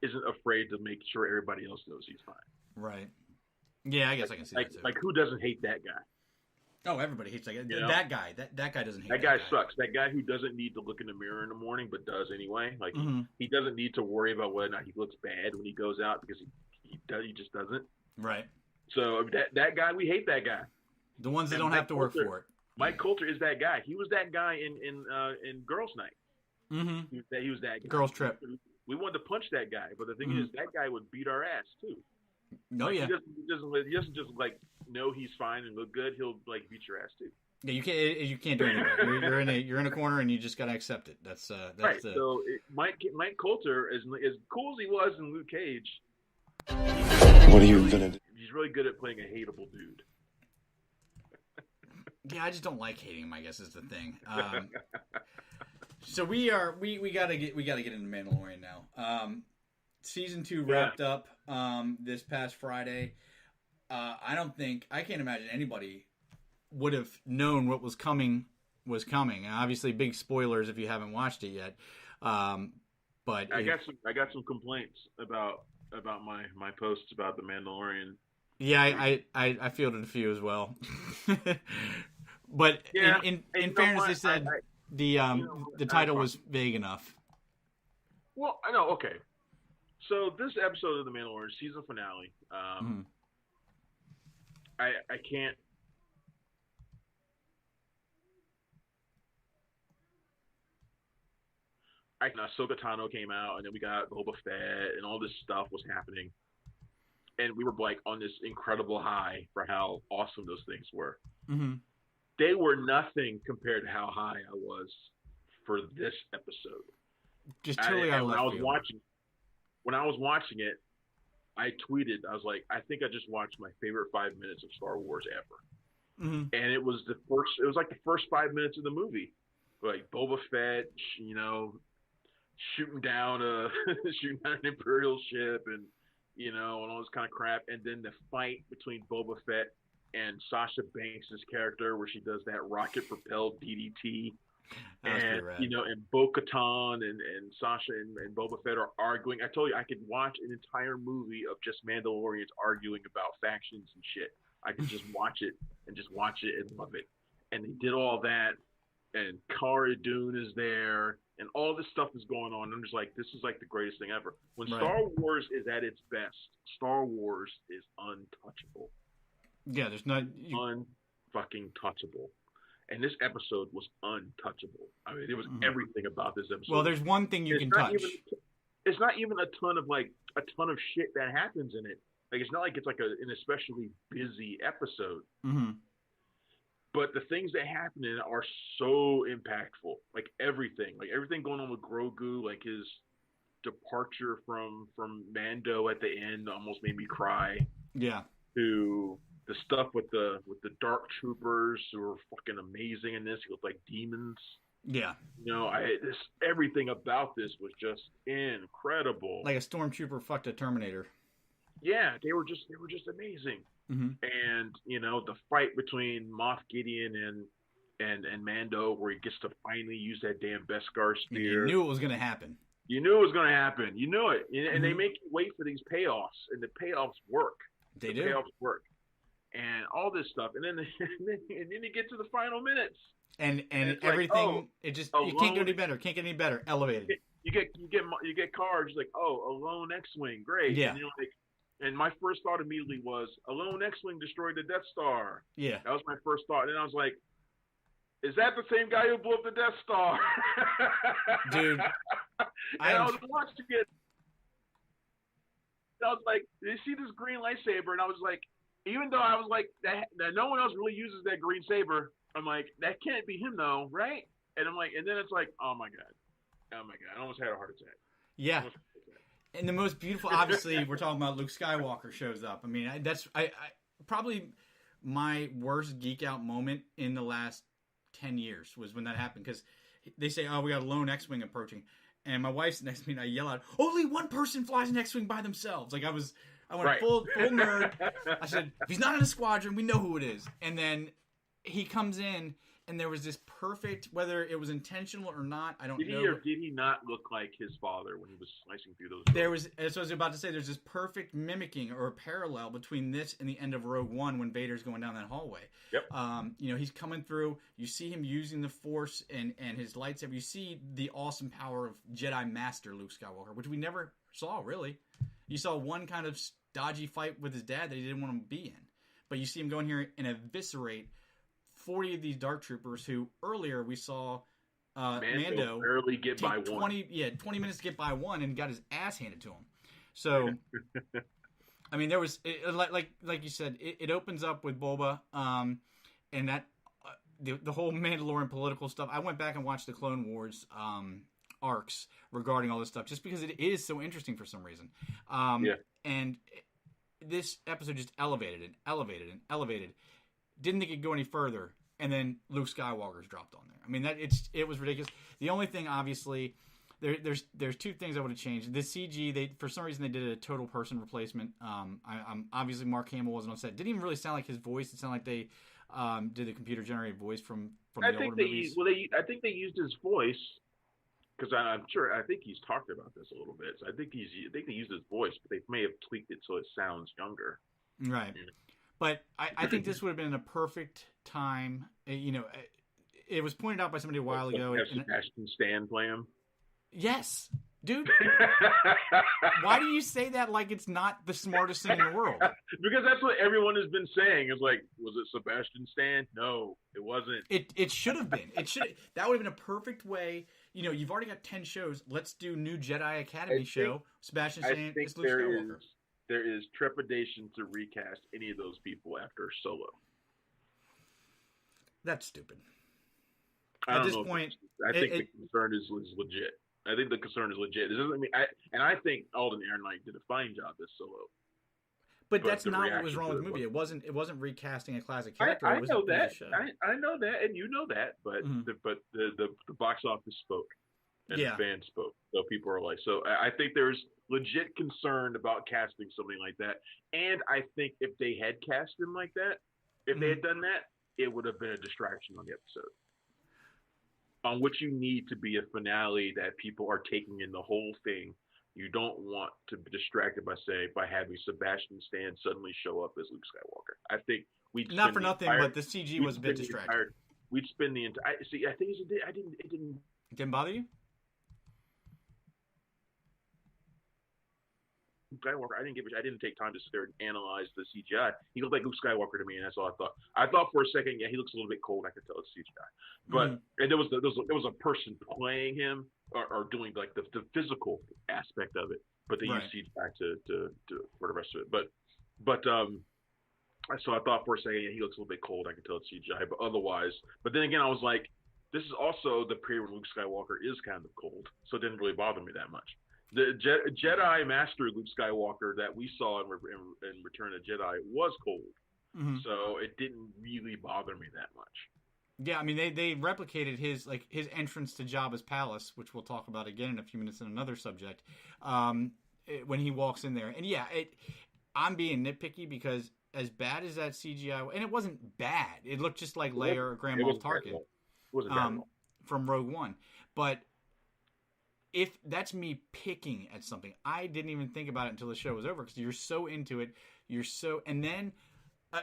S2: isn't afraid to make sure everybody else knows he's fine.
S1: Right. Yeah, I guess I can see that too.
S2: Like who doesn't hate that guy?
S1: Oh, everybody hates that guy. That guy. That guy doesn't hate
S2: that guy. Sucks. That guy who doesn't need to look in the mirror in the morning, but does anyway. Like he doesn't need to worry about whether or not he looks bad when he goes out because he just doesn't.
S1: Right.
S2: So that guy, we hate that guy.
S1: The ones that don't have to work for it.
S2: Mike Coulter is that guy. He was that guy in Girls Night. Mm-hmm. He was that guy.
S1: Girls Trip.
S2: We wanted to punch that guy, but the thing is, that guy would beat our ass too.
S1: No,
S2: He doesn't just like know he's fine and look good. He'll like beat your ass too.
S1: Yeah, you can't do anything. You're in a corner and you just gotta accept it. That's
S2: right. So Mike Coulter, as cool as he was in Luke Cage,
S3: what are you gonna do?
S2: He's really good at playing a hateable dude.
S1: Yeah, I just don't like hating him, I guess is the thing. So we gotta get into Mandalorian now. Season 2 wrapped up this past Friday. I can't imagine anybody would have known what was coming. And obviously, big spoilers if you haven't watched it yet. But
S2: I got some complaints about my posts about the Mandalorian.
S1: Yeah, I fielded a few as well. But
S2: yeah,
S1: in fairness, they said the title was vague enough.
S2: Well, I know. Okay, so this episode of the Mandalorian season finale, I can't. Ahsoka Tano came out, and then we got Boba Fett, and all this stuff was happening, and we were like on this incredible high for how awesome those things were. Mm-hmm. they were nothing compared to how high I was for this episode.
S1: Just totally out of left field.
S2: When I was watching it, I tweeted, I was like, I think I just watched my favorite 5 minutes of Star Wars ever.
S1: Mm-hmm.
S2: And it was like the first 5 minutes of the movie. Like Boba Fett, you know, shooting down an Imperial ship and, you know, and all this kind of crap. And then the fight between Boba Fett and Sasha Banks' character where she does that rocket-propelled DDT. And, you know, and Bo-Katan and Sasha and Boba Fett are arguing. I told you I could watch an entire movie of just Mandalorians arguing about factions and shit. I could just watch it and love it. And they did all that. And Cara Dune is there. And all this stuff is going on. I'm just like, this is like the greatest thing ever. When Star Wars is at its best, Star Wars is untouchable.
S1: Yeah, there's not...
S2: Unfucking touchable. And this episode was untouchable. I mean, there was everything about this episode.
S1: Well, there's one thing you can touch.
S2: It's not even a ton of shit that happens in it. Like, it's not like it's like an especially busy episode.
S1: Mm-hmm.
S2: But the things that happen in it are so impactful. Like everything going on with Grogu, like his departure from Mando at the end almost made me cry.
S1: Yeah.
S2: To the stuff with the dark troopers who are fucking amazing in this. He looked like demons.
S1: Yeah.
S2: You know, everything about this was just incredible.
S1: Like a stormtrooper fucked a Terminator.
S2: Yeah, they were just amazing.
S1: Mm-hmm.
S2: And, you know, the fight between Moff Gideon and Mando where he gets to finally use that damn Beskar spear.
S1: You knew it was going to happen.
S2: You knew it was going to happen. You knew it. And they make you wait for these payoffs, and the payoffs work.
S1: They
S2: do. Payoffs work. And all this stuff. And then you get to the final minutes.
S1: And everything, it just, you can't go any better. Can't get any better. Elevated.
S2: You get cards like, oh, a lone X-Wing. Great.
S1: Yeah.
S2: And you're like, and my first thought immediately was, a lone X-Wing destroyed the Death Star.
S1: Yeah.
S2: That was my first thought. And then I was like, is that the same guy who blew up the Death Star?
S1: Dude.
S2: I was watching it. I was like, did you see this green lightsaber? And I was like, even though I was like, that no one else really uses that green saber, I'm like, that can't be him though, right? And I'm like, and then it's like, oh my God. I almost had a heart attack.
S1: Yeah. And the most beautiful, obviously, we're talking about Luke Skywalker shows up. I mean, that's probably my worst geek out moment in the last 10 years was when that happened. Because they say, oh, we got a lone X-Wing approaching. And my wife's next to me and I yell out, only one person flies an X-Wing by themselves. Like I went full nerd. I said, if he's not in a squadron, we know who it is. And then he comes in. And there was this perfect, whether it was intentional or not, I don't know.
S2: Did he not look like his father when he was slicing through those?
S1: There was, as I was about to say, there's this perfect mimicking or parallel between this and the end of Rogue One when Vader's going down that hallway.
S2: Yep.
S1: You know, he's coming through. You see him using the Force and his lightsaber. You see the awesome power of Jedi Master Luke Skywalker, which we never saw, really. You saw one kind of dodgy fight with his dad that he didn't want to be in. But you see him go in here and eviscerate 40 of these dark troopers who earlier we saw Mando
S2: barely get by
S1: 20 minutes to get by one and got his ass handed to him. So I mean there was like you said it opens up with Boba and that the whole Mandalorian political stuff. I went back and watched the Clone Wars arcs regarding all this stuff just because it is so interesting for some reason. And this episode just elevated. Didn't think it'd go any further, and then Luke Skywalker's dropped on there. I mean, it was ridiculous. The only thing, obviously, there's two things I would have changed. The CG, for some reason they did a total person replacement. Obviously Mark Hamill wasn't on set. Didn't even really sound like his voice. It sounded like they did a computer generated voice from the older movies.
S2: I think they used his voice because I think he's talked about this a little bit. So I think they used his voice, but they may have tweaked it so it sounds younger.
S1: Right. Yeah. But I think this would have been a perfect time. You know, it was pointed out by somebody a while ago.
S2: Have Sebastian Stan play him?
S1: Yes. Dude, why do you say that like it's not the smartest thing in the world?
S2: Because that's what everyone has been saying. It's like, was it Sebastian Stan? No, it wasn't.
S1: It should have been. That would have been a perfect way. You know, you've already got 10 shows. Let's do new Jedi Academy show. Sebastian Stan is Luke Skywalker.
S2: There is trepidation to recast any of those people after Solo.
S1: That's stupid.
S2: I
S1: At
S2: don't
S1: this
S2: know.
S1: point,
S2: I think the concern is legit. I think the concern is legit. This doesn't mean I think Alden Ehrenreich did a fine job as Solo.
S1: But that's not what was wrong with the movie. It wasn't recasting a classic character.
S2: I
S1: It was
S2: know that.
S1: a show.
S2: I know that, and you know that. But the box office spoke, and the fans spoke. So people are like, so I think there's legit concern about casting something like that. And I think if they had cast him like that, if they had done that, it would have been a distraction on the episode. On which you need to be a finale that people are taking in the whole thing. You don't want to be distracted by having Sebastian Stan suddenly show up as Luke Skywalker. I think we'd
S1: not for nothing, but the CG was a bit distracting.
S2: We'd spend the entire. I think it
S1: didn't bother you.
S2: Skywalker, I didn't take time to sit there and analyze the CGI. He looked like Luke Skywalker to me, and that's all I thought. I thought for a second, he looks a little bit cold. I could tell it's CGI, but and there was a person playing him or doing like the physical aspect of it, but they used CGI to for the rest of it. So I thought for a second, he looks a little bit cold. I could tell it's CGI, but otherwise, but then again, I was like, this is also the period when Luke Skywalker is kind of cold, so it didn't really bother me that much. The Jedi Master Luke Skywalker that we saw in Return of the Jedi was cold, so it didn't really bother me that much.
S1: Yeah, I mean they replicated his entrance to Jabba's palace, which we'll talk about again in a few minutes in another subject. When he walks in there, and I'm being nitpicky because as bad as that CGI, and it wasn't bad, it looked just like Leia or Grand Moff Tarkin from Rogue One, but. If that's me picking at something, I didn't even think about it until the show was over because you're so into it. And then,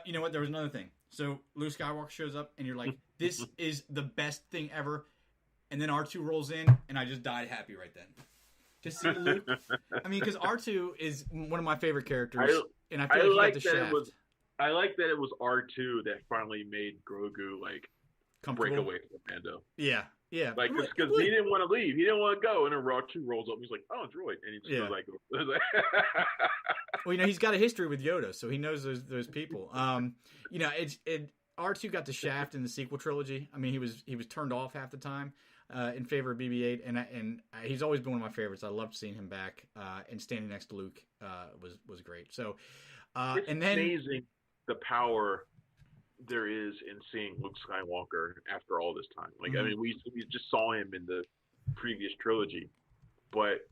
S1: you know what? There was another thing. So Luke Skywalker shows up and you're like, this is the best thing ever. And then R2 rolls in and I just died happy right then. To see Luke. I mean, because R2 is one of my favorite characters. And I feel like he got the shaft.
S2: I like that it was R2 that finally made Grogu break away from Mando.
S1: Yeah. Yeah,
S2: like because he didn't want to leave, he didn't want to go, and then R2 rolls up. And he's like, "Oh, droid," and he just like,
S1: well, he's got a history with Yoda, so he knows those people. R2 got the shaft in the sequel trilogy. I mean, he was turned off half the time in favor of BB-8, and he's always been one of my favorites. I loved seeing him back, and standing next to Luke was great. So,
S2: it's
S1: and then
S2: amazing the power there is in seeing Luke Skywalker after all this time. I mean, we just saw him in the previous trilogy, but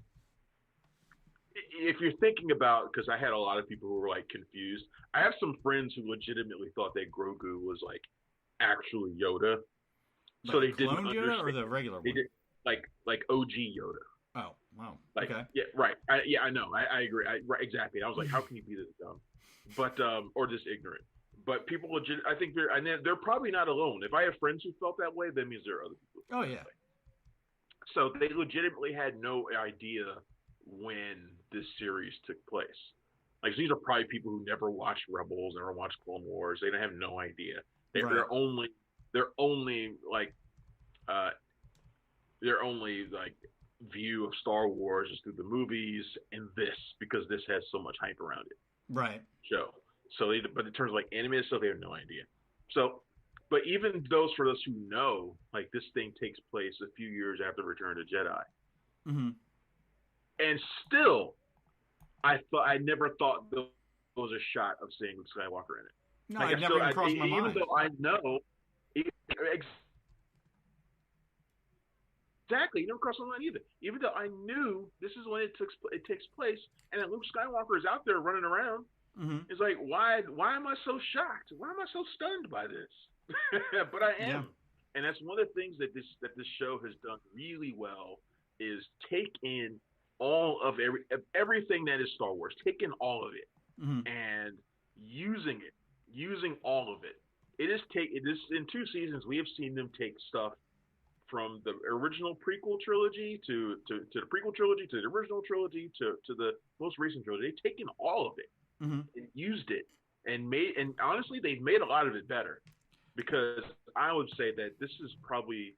S2: if you're thinking about, because I had a lot of people who were confused. I have some friends who legitimately thought that Grogu was actually Yoda, so they didn't understand.
S1: Yoda or the regular one?
S2: They did like OG Yoda.
S1: Oh wow!
S2: Okay. Yeah, right. I know. I agree. Right, exactly. I was like, how can you be this dumb? But or just ignorant. But people I think they're probably not alone. If I have friends who felt that way, that means there are other people.
S1: Oh yeah.
S2: So they legitimately had no idea when this series took place. These are probably people who never watched Rebels, never watched Clone Wars. They have no idea. Their only view of Star Wars is through the movies and this, because this has so much hype around it.
S1: Right.
S2: So, but in terms of animated stuff, they have no idea. So, but even for those who know, this thing takes place a few years after Return of the Jedi, and still, I never thought there was a shot of seeing Luke Skywalker in it.
S1: No, it never even crossed my mind.
S2: Even though I know, exactly, it never crossed my mind either. Even though I knew this is when it takes place, and that Luke Skywalker is out there running around. It's like, why am I so shocked? Why am I so stunned by this? But I am, and that's one of the things that this show has done really well is take in all of everything that is Star Wars, take in all of it, and using all of it. It is in 2 seasons we have seen them take stuff from the original prequel trilogy to the prequel trilogy to the original trilogy to the most recent trilogy. They've taken all of it. And used it and honestly they've made a lot of it better, because I would say that this is probably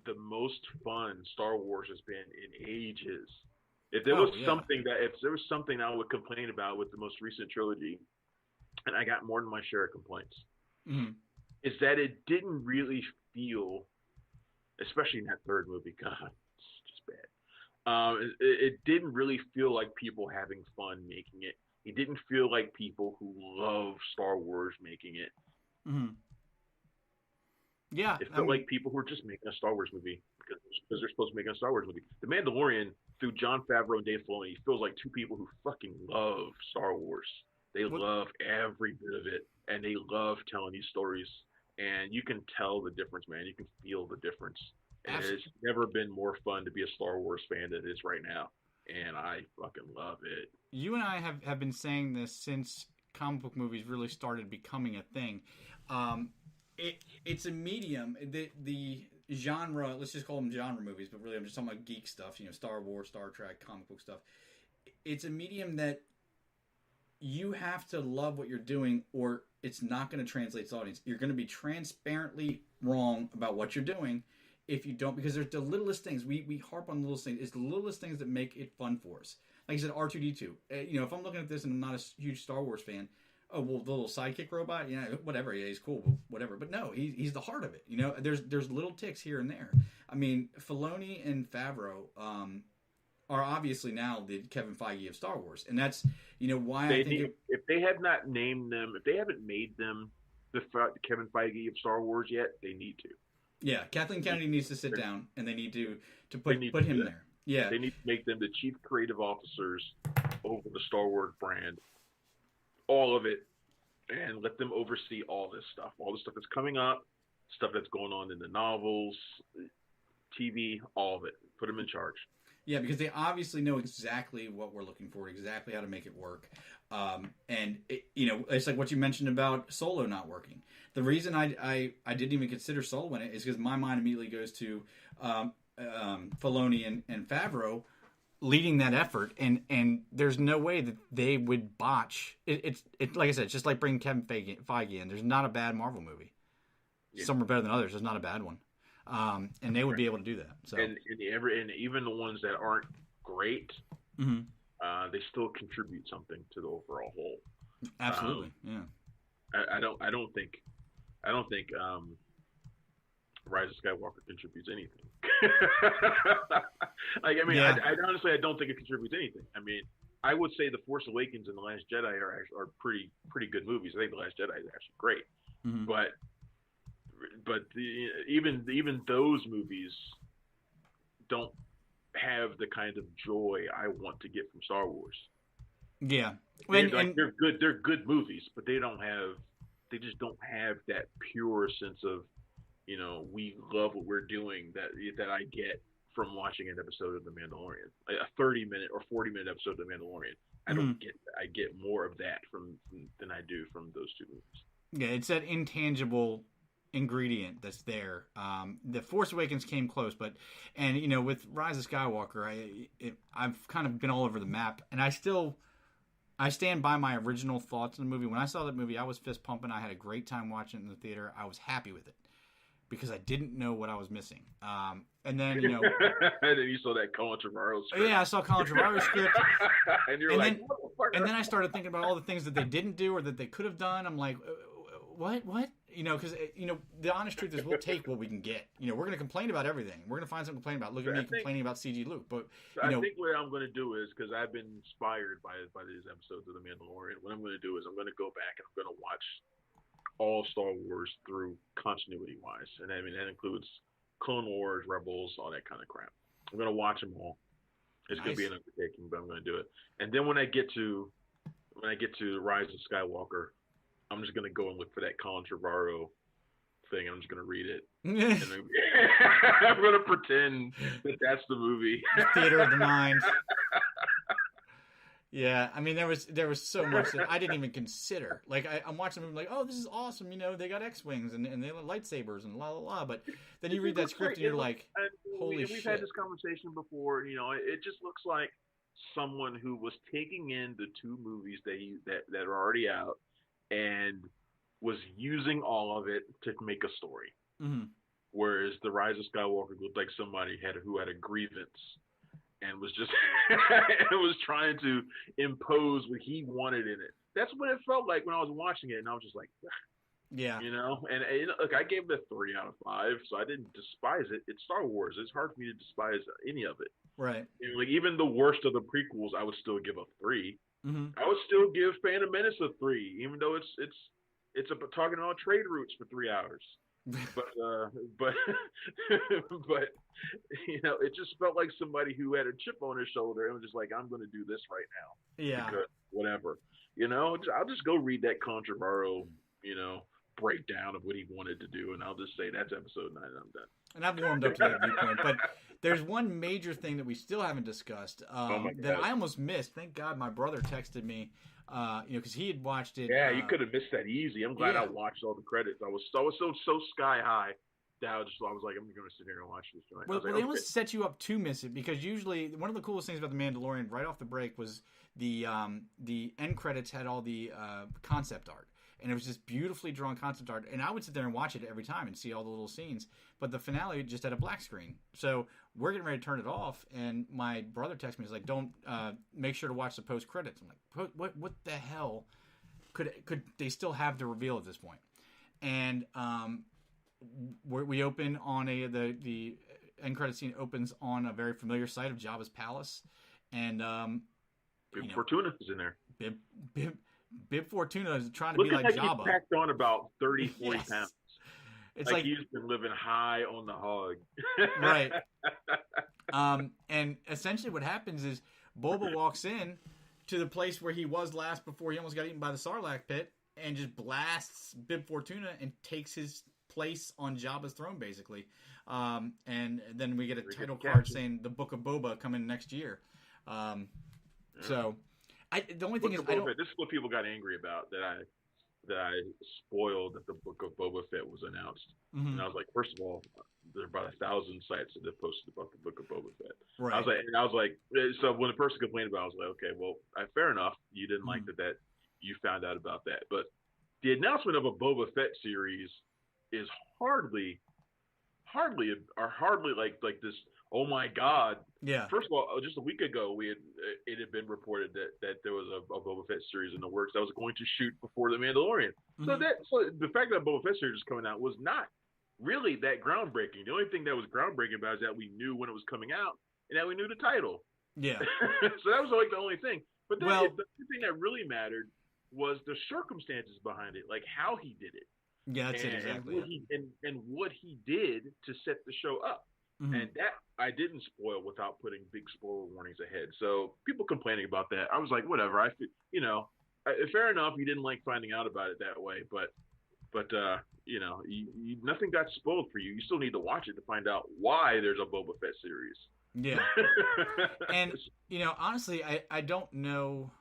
S2: the most fun Star Wars has been in ages. If there was something I would complain about with the most recent trilogy, and I got more than my share of complaints, is that it didn't really feel, especially in that third movie, God, it's just bad. It didn't really feel like people having fun making it. It didn't feel like people who love Star Wars making it.
S1: Mm-hmm. Yeah,
S2: It felt like people who were just making a Star Wars movie because they're supposed to make a Star Wars movie. The Mandalorian, through Jon Favreau and Dave Filoni, feels like two people who fucking love Star Wars. They love every bit of it, and they love telling these stories. And you can tell the difference, man. You can feel the difference. And it's never been more fun to be a Star Wars fan than it is right now. And I fucking love it.
S1: You and I have been saying this since comic book movies really started becoming a thing. It's a medium. The genre, let's just call them genre movies, but really I'm just talking about geek stuff, Star Wars, Star Trek, comic book stuff. It's a medium that you have to love what you're doing or it's not going to translate to the audience. You're going to be transparently wrong about what you're doing if you don't, because there's the littlest things. We harp on the littlest things. It's the littlest things that make it fun for us. Like you said, R2-D2. If I'm looking at this and I'm not a huge Star Wars fan, oh, well, the little sidekick robot, whatever. Yeah, he's cool, whatever. But no, he's the heart of it. There's little ticks here and there. I mean, Filoni and Favreau are obviously now the Kevin Feige of Star Wars, and that's why I think
S2: if they have not named them, if they haven't made them the Kevin Feige of Star Wars yet, they need to.
S1: Yeah, Kathleen Kennedy needs to sit down, and they need to put him there. Yeah,
S2: they need to make them the chief creative officers over the Star Wars brand, all of it, and let them oversee all this stuff, all the stuff that's coming up, stuff that's going on in the novels, TV, all of it. Put them in charge.
S1: Yeah, because they obviously know exactly what we're looking for, exactly how to make it work. And it's like what you mentioned about Solo not working. The reason I didn't even consider Solo in it is because my mind immediately goes to Filoni and Favreau leading that effort, and there's no way that they would botch. It's like I said, it's just like bringing Kevin Feige in. There's not a bad Marvel movie. Yeah. Some are better than others. There's not a bad one. And they would be able to do that. So
S2: and even the ones that aren't great,
S1: mm-hmm.
S2: They still contribute something to the overall whole.
S1: Absolutely, yeah.
S2: I don't think Rise of Skywalker contributes anything. I honestly don't think it contributes anything. I mean, I would say The Force Awakens and The Last Jedi are pretty good movies. I think The Last Jedi is actually great,
S1: mm-hmm.
S2: but even those movies don't have the kind of joy I want to get from Star Wars.
S1: Yeah,
S2: they're good. They're good movies, but they just don't have that pure sense of, we love what we're doing that I get from watching an episode of The Mandalorian, a 30-minute or 40-minute episode of The Mandalorian. I don't get that. I get more of that than I do from those two movies.
S1: Yeah, it's that intangible ingredient that's there. The Force Awakens came close, but with Rise of Skywalker, I've kind of been all over the map, and I stand by my original thoughts in the movie. When I saw that movie, I was fist pumping. I had a great time watching it in the theater. I was happy with it because I didn't know what I was missing. And then
S2: and then you saw that Colin Trevorrow script.
S1: Yeah, I saw Colin Trevorrow's script,
S2: and you're like,
S1: and then I started thinking about all the things that they didn't do or that they could have done. I'm like, what? Because the honest truth is we'll take what we can get. We're going to complain about everything. We're going to find something to complain about. Look at me complaining about CG Luke. But
S2: I think what I'm going to do is, because I've been inspired by these episodes of The Mandalorian, what I'm going to do is I'm going to go back and I'm going to watch all Star Wars through continuity wise, and I mean that includes Clone Wars, Rebels, all that kind of crap. I'm going to watch them all. It's going to be an undertaking, but I'm going to do it. And then when I get to Rise of Skywalker, I'm just going to go and look for that Colin Trevorrow thing. I'm just going to read it. And I'm going to pretend that that's the movie.
S1: Theater of the Mind. Yeah, I mean, there was so much that I didn't even consider. Like, I'm watching the movie like, oh, this is awesome. They got X-Wings and they have lightsabers and la, la, la. But then you read that script and you're like, holy shit.
S2: We've had this conversation before. It just looks like someone who was taking in the two movies that are already out and was using all of it to make a story.
S1: Mm-hmm.
S2: Whereas The Rise of Skywalker looked like somebody who had a grievance and was just was trying to impose what he wanted in it. That's what it felt like when I was watching it, and I was just like,
S1: Yeah.
S2: You know, and look, I gave it a 3 out of 5, so I didn't despise it. It's Star Wars. It's hard for me to despise any of it.
S1: Right.
S2: And like even the worst of the prequels, I would still give a 3.
S1: Mm-hmm.
S2: I would still give Phantom Menace a 3, even though it's talking about trade routes for 3 hours. But but but you know, it just felt like somebody who had a chip on his shoulder and was just like, I'm going to do this right now.
S1: Yeah.
S2: Because whatever. You know, I'll just go read that Controversial, you know, breakdown of what he wanted to do, and I'll just say that's episode 9, and I'm done.
S1: And I've warmed up to that viewpoint, but there's one major thing that we still haven't discussed that I almost missed. Thank God my brother texted me, because he had watched it.
S2: Yeah, you could have missed that easy. I'm glad I watched all the credits. I was so sky high that I was like, I'm going to sit here and watch this joint.
S1: Well, they almost set you up to miss it, because usually one of the coolest things about The Mandalorian right off the break was the end credits had all the concept art. And it was just beautifully drawn concept art. And I would sit there and watch it every time and see all the little scenes. But the finale just had a black screen. So we're getting ready to turn it off. And my brother texted me. He's like, don't make sure to watch the post credits. I'm like, what the hell could they still have the reveal at this point? And we open on the end credit scene opens on a very familiar site of Jabba's palace. And
S2: Bib Fortuna is in there.
S1: Bib Fortuna is trying to be like Jabba.
S2: He packed on about 30, 40 pounds.
S1: It's
S2: like he's been living high on the hog.
S1: Right. And essentially what happens is Boba walks in to the place where he was last before he almost got eaten by the Sarlacc pit and just blasts Bib Fortuna and takes his place on Jabba's throne, basically. And then we get a title card saying the Book of Boba coming next year. So... the only thing is,
S2: this is what people got angry about, that I spoiled that the Book of Boba Fett was announced. Mm-hmm. And I was like, first of all, there are about 1,000 sites that have posted about the Book of Boba Fett.
S1: Right.
S2: I was like, so when the person complained about it, I was like, okay, well, fair enough. You didn't like that you found out about that, but the announcement of a Boba Fett series is hardly like this. Oh my God!
S1: Yeah.
S2: First of all, just a week ago, it had been reported that there was a Boba Fett series in the works that was going to shoot before the Mandalorian. Mm-hmm. So the fact that Boba Fett series was coming out was not really that groundbreaking. The only thing that was groundbreaking about it is that we knew when it was coming out and that we knew the title.
S1: Yeah.
S2: So that was like the only thing. But then the thing that really mattered was the circumstances behind it, like how he did it.
S1: Yeah, that's it exactly.
S2: And what he did to set the show up. Mm-hmm. And that I didn't spoil without putting big spoiler warnings ahead. So people complaining about that, I was like, whatever. Fair enough. You didn't like finding out about it that way, but nothing got spoiled for you. You still need to watch it to find out why there's a Boba Fett series.
S1: Yeah. And honestly, I don't know.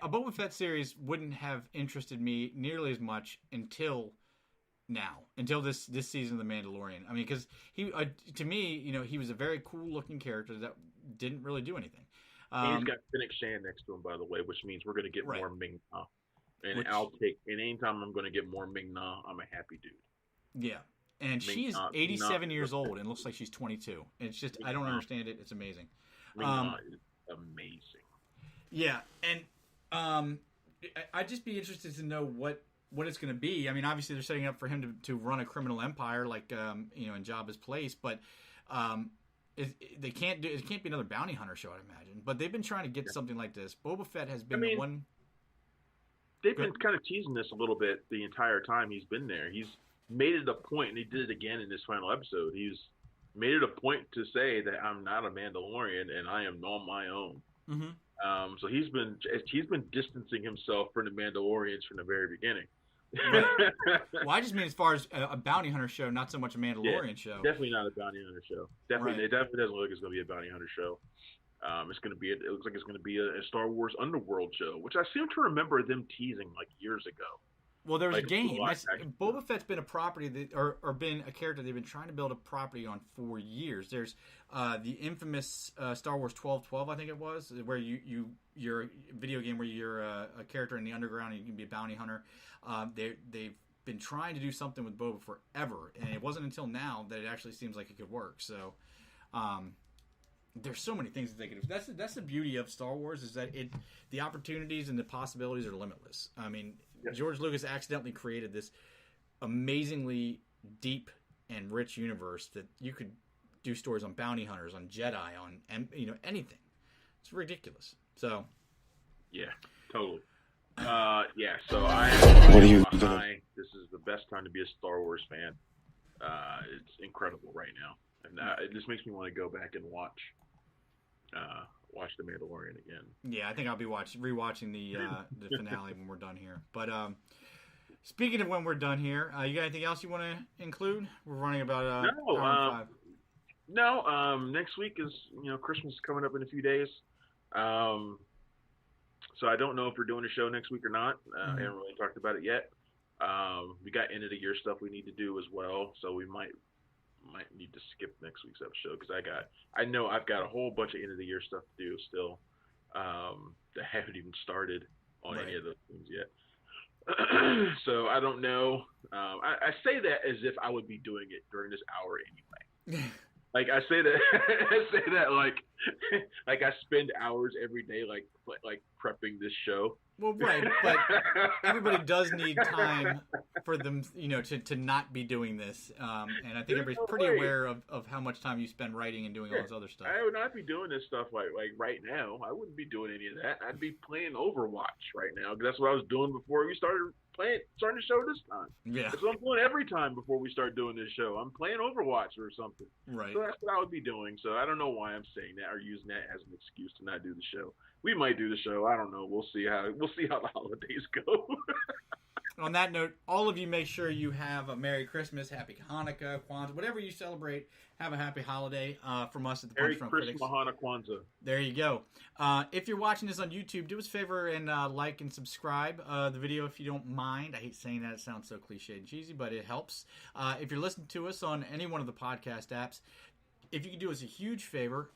S1: A Boba Fett series wouldn't have interested me nearly as much until this season of The Mandalorian. I mean, because he, to me, he was a very cool looking character that didn't really do anything.
S2: He's got Fennec Shan next to him, by the way, which means we're going to get more Ming-Na. And anytime I'm going to get more Ming-Na, I'm a happy dude.
S1: Yeah. And she's 87 years old and looks like she's 22. And it's just, I don't understand it. It's amazing.
S2: Ming-Na is amazing.
S1: Yeah. And I'd just be interested to know what it's going to be. I mean, obviously they're setting up for him to run a criminal empire, like in Jabba's place. But it can't be another bounty hunter show, I'd imagine. But they've been trying to get something like this. Boba Fett has been the one.
S2: They've been kind of teasing this a little bit the entire time he's been there. He's made it a point, and he did it again in this final episode. He's made it a point to say that I'm not a Mandalorian and I am on my own. Mm-hmm. So he's been distancing himself from the Mandalorians from the very beginning.
S1: Well, I just mean as far as a bounty hunter show, not so much a Mandalorian show.
S2: Definitely not a bounty hunter show. It definitely doesn't look like it's going to be a bounty hunter show. It looks like it's going to be a Star Wars Underworld show, which I seem to remember them teasing like years ago.
S1: Well, there was a game. Boba Fett's been a property or been a character they've been trying to build a property on for years. There's the infamous Star Wars 1212, I think it was, where you're a video game where you're a character in the underground and you can be a bounty hunter. They've been trying to do something with Boba forever, and it wasn't until now that it actually seems like it could work. So there's so many things that they could do. That's the beauty of Star Wars, is that the opportunities and the possibilities are limitless. I mean, George Lucas accidentally created this amazingly deep and rich universe that you could do stories on bounty hunters, on Jedi, on anything. It's ridiculous. So,
S2: yeah, totally. So
S3: What are you gonna?
S2: this is the best time to be a Star Wars fan. It's incredible right now, and it just makes me want to go back and watch The Mandalorian again.
S1: Yeah, I think I'll be rewatching the finale when we're done here. But speaking of when we're done here, you got anything else you want to include? We're running about hour and 5.
S2: No. Next week is Christmas is coming up in a few days. So I don't know if we're doing a show next week or not. I haven't really talked about it yet. We got end of the year stuff we need to do as well, so we might need to skip next week's episode because I know I've got a whole bunch of end of the year stuff to do still that haven't even started on any of those things yet. So I don't know. I say that as if I would be doing it during this hour anyway. Like I say that like I spend hours every day like prepping this show.
S1: Well, right, but everybody does need time for them, to not be doing this. And I think everybody's pretty aware of how much time you spend writing and doing all this other stuff.
S2: I would not be doing this stuff like right now. I wouldn't be doing any of that. I'd be playing Overwatch right now because that's what I was doing before we starting the show this time. Yeah, that's what I'm doing every time before we start doing this show. I'm playing Overwatch or something. Right. So that's what I would be doing. So I don't know why I'm saying that or using that as an excuse to not do the show. We might do the show. I don't know. We'll see how the holidays go.
S1: On that note, all of you make sure you have a Merry Christmas, Happy Hanukkah, Kwanzaa, whatever you celebrate. Have a happy holiday from us at the Punch Drunk Critics.
S2: Merry Christmas, Kwanzaa.
S1: There you go. If you're watching this on YouTube, do us a favor and like and subscribe the video if you don't mind. I hate saying that. It sounds so cliche and cheesy, but it helps. If you're listening to us on any one of the podcast apps, if you could do us a huge favor,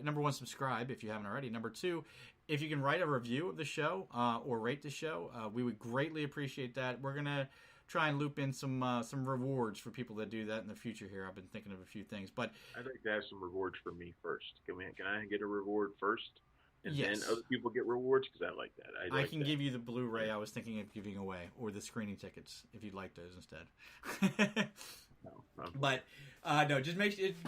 S1: number 1, subscribe if you haven't already. Number 2, if you can write a review of the show or rate the show, we would greatly appreciate that. We're going to try and loop in some rewards for people that do that in the future here. I've been thinking of a few things. But
S2: I'd like to have some rewards for me first. Can I get a reward first? And then other people get rewards? Because I like that.
S1: I can give you the Blu-ray I was thinking of giving away, or the screening tickets if you'd like those instead. No. But no, just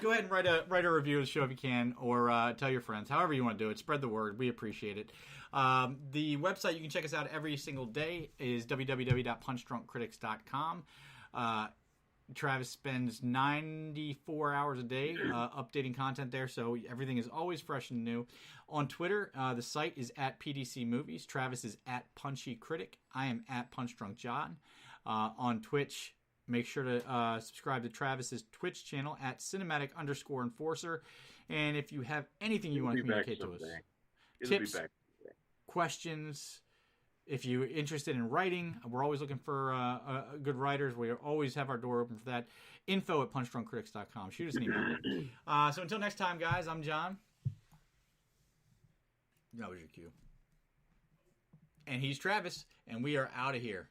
S1: go ahead and write a review of the show if you can, or tell your friends. However you want to do it, spread the word. We appreciate it. The website you can check us out every single day is www.punchdrunkcritics.com. Travis spends 94 hours a day updating content there, so everything is always fresh and new. On Twitter, the site is at PDC Movies. Travis is at Punchy Critic. I am at PunchDrunkJohn. On Twitch, make sure to subscribe to Travis's Twitch channel at cinematic_enforcer. And if you have anything you want to communicate to us, tips, questions, if you're interested in writing, we're always looking for good writers. We always have our door open for that. info@punchdrunkcritics.com. Shoot us an email. So until next time, guys, I'm John. That was your cue. And he's Travis, and we are out of here.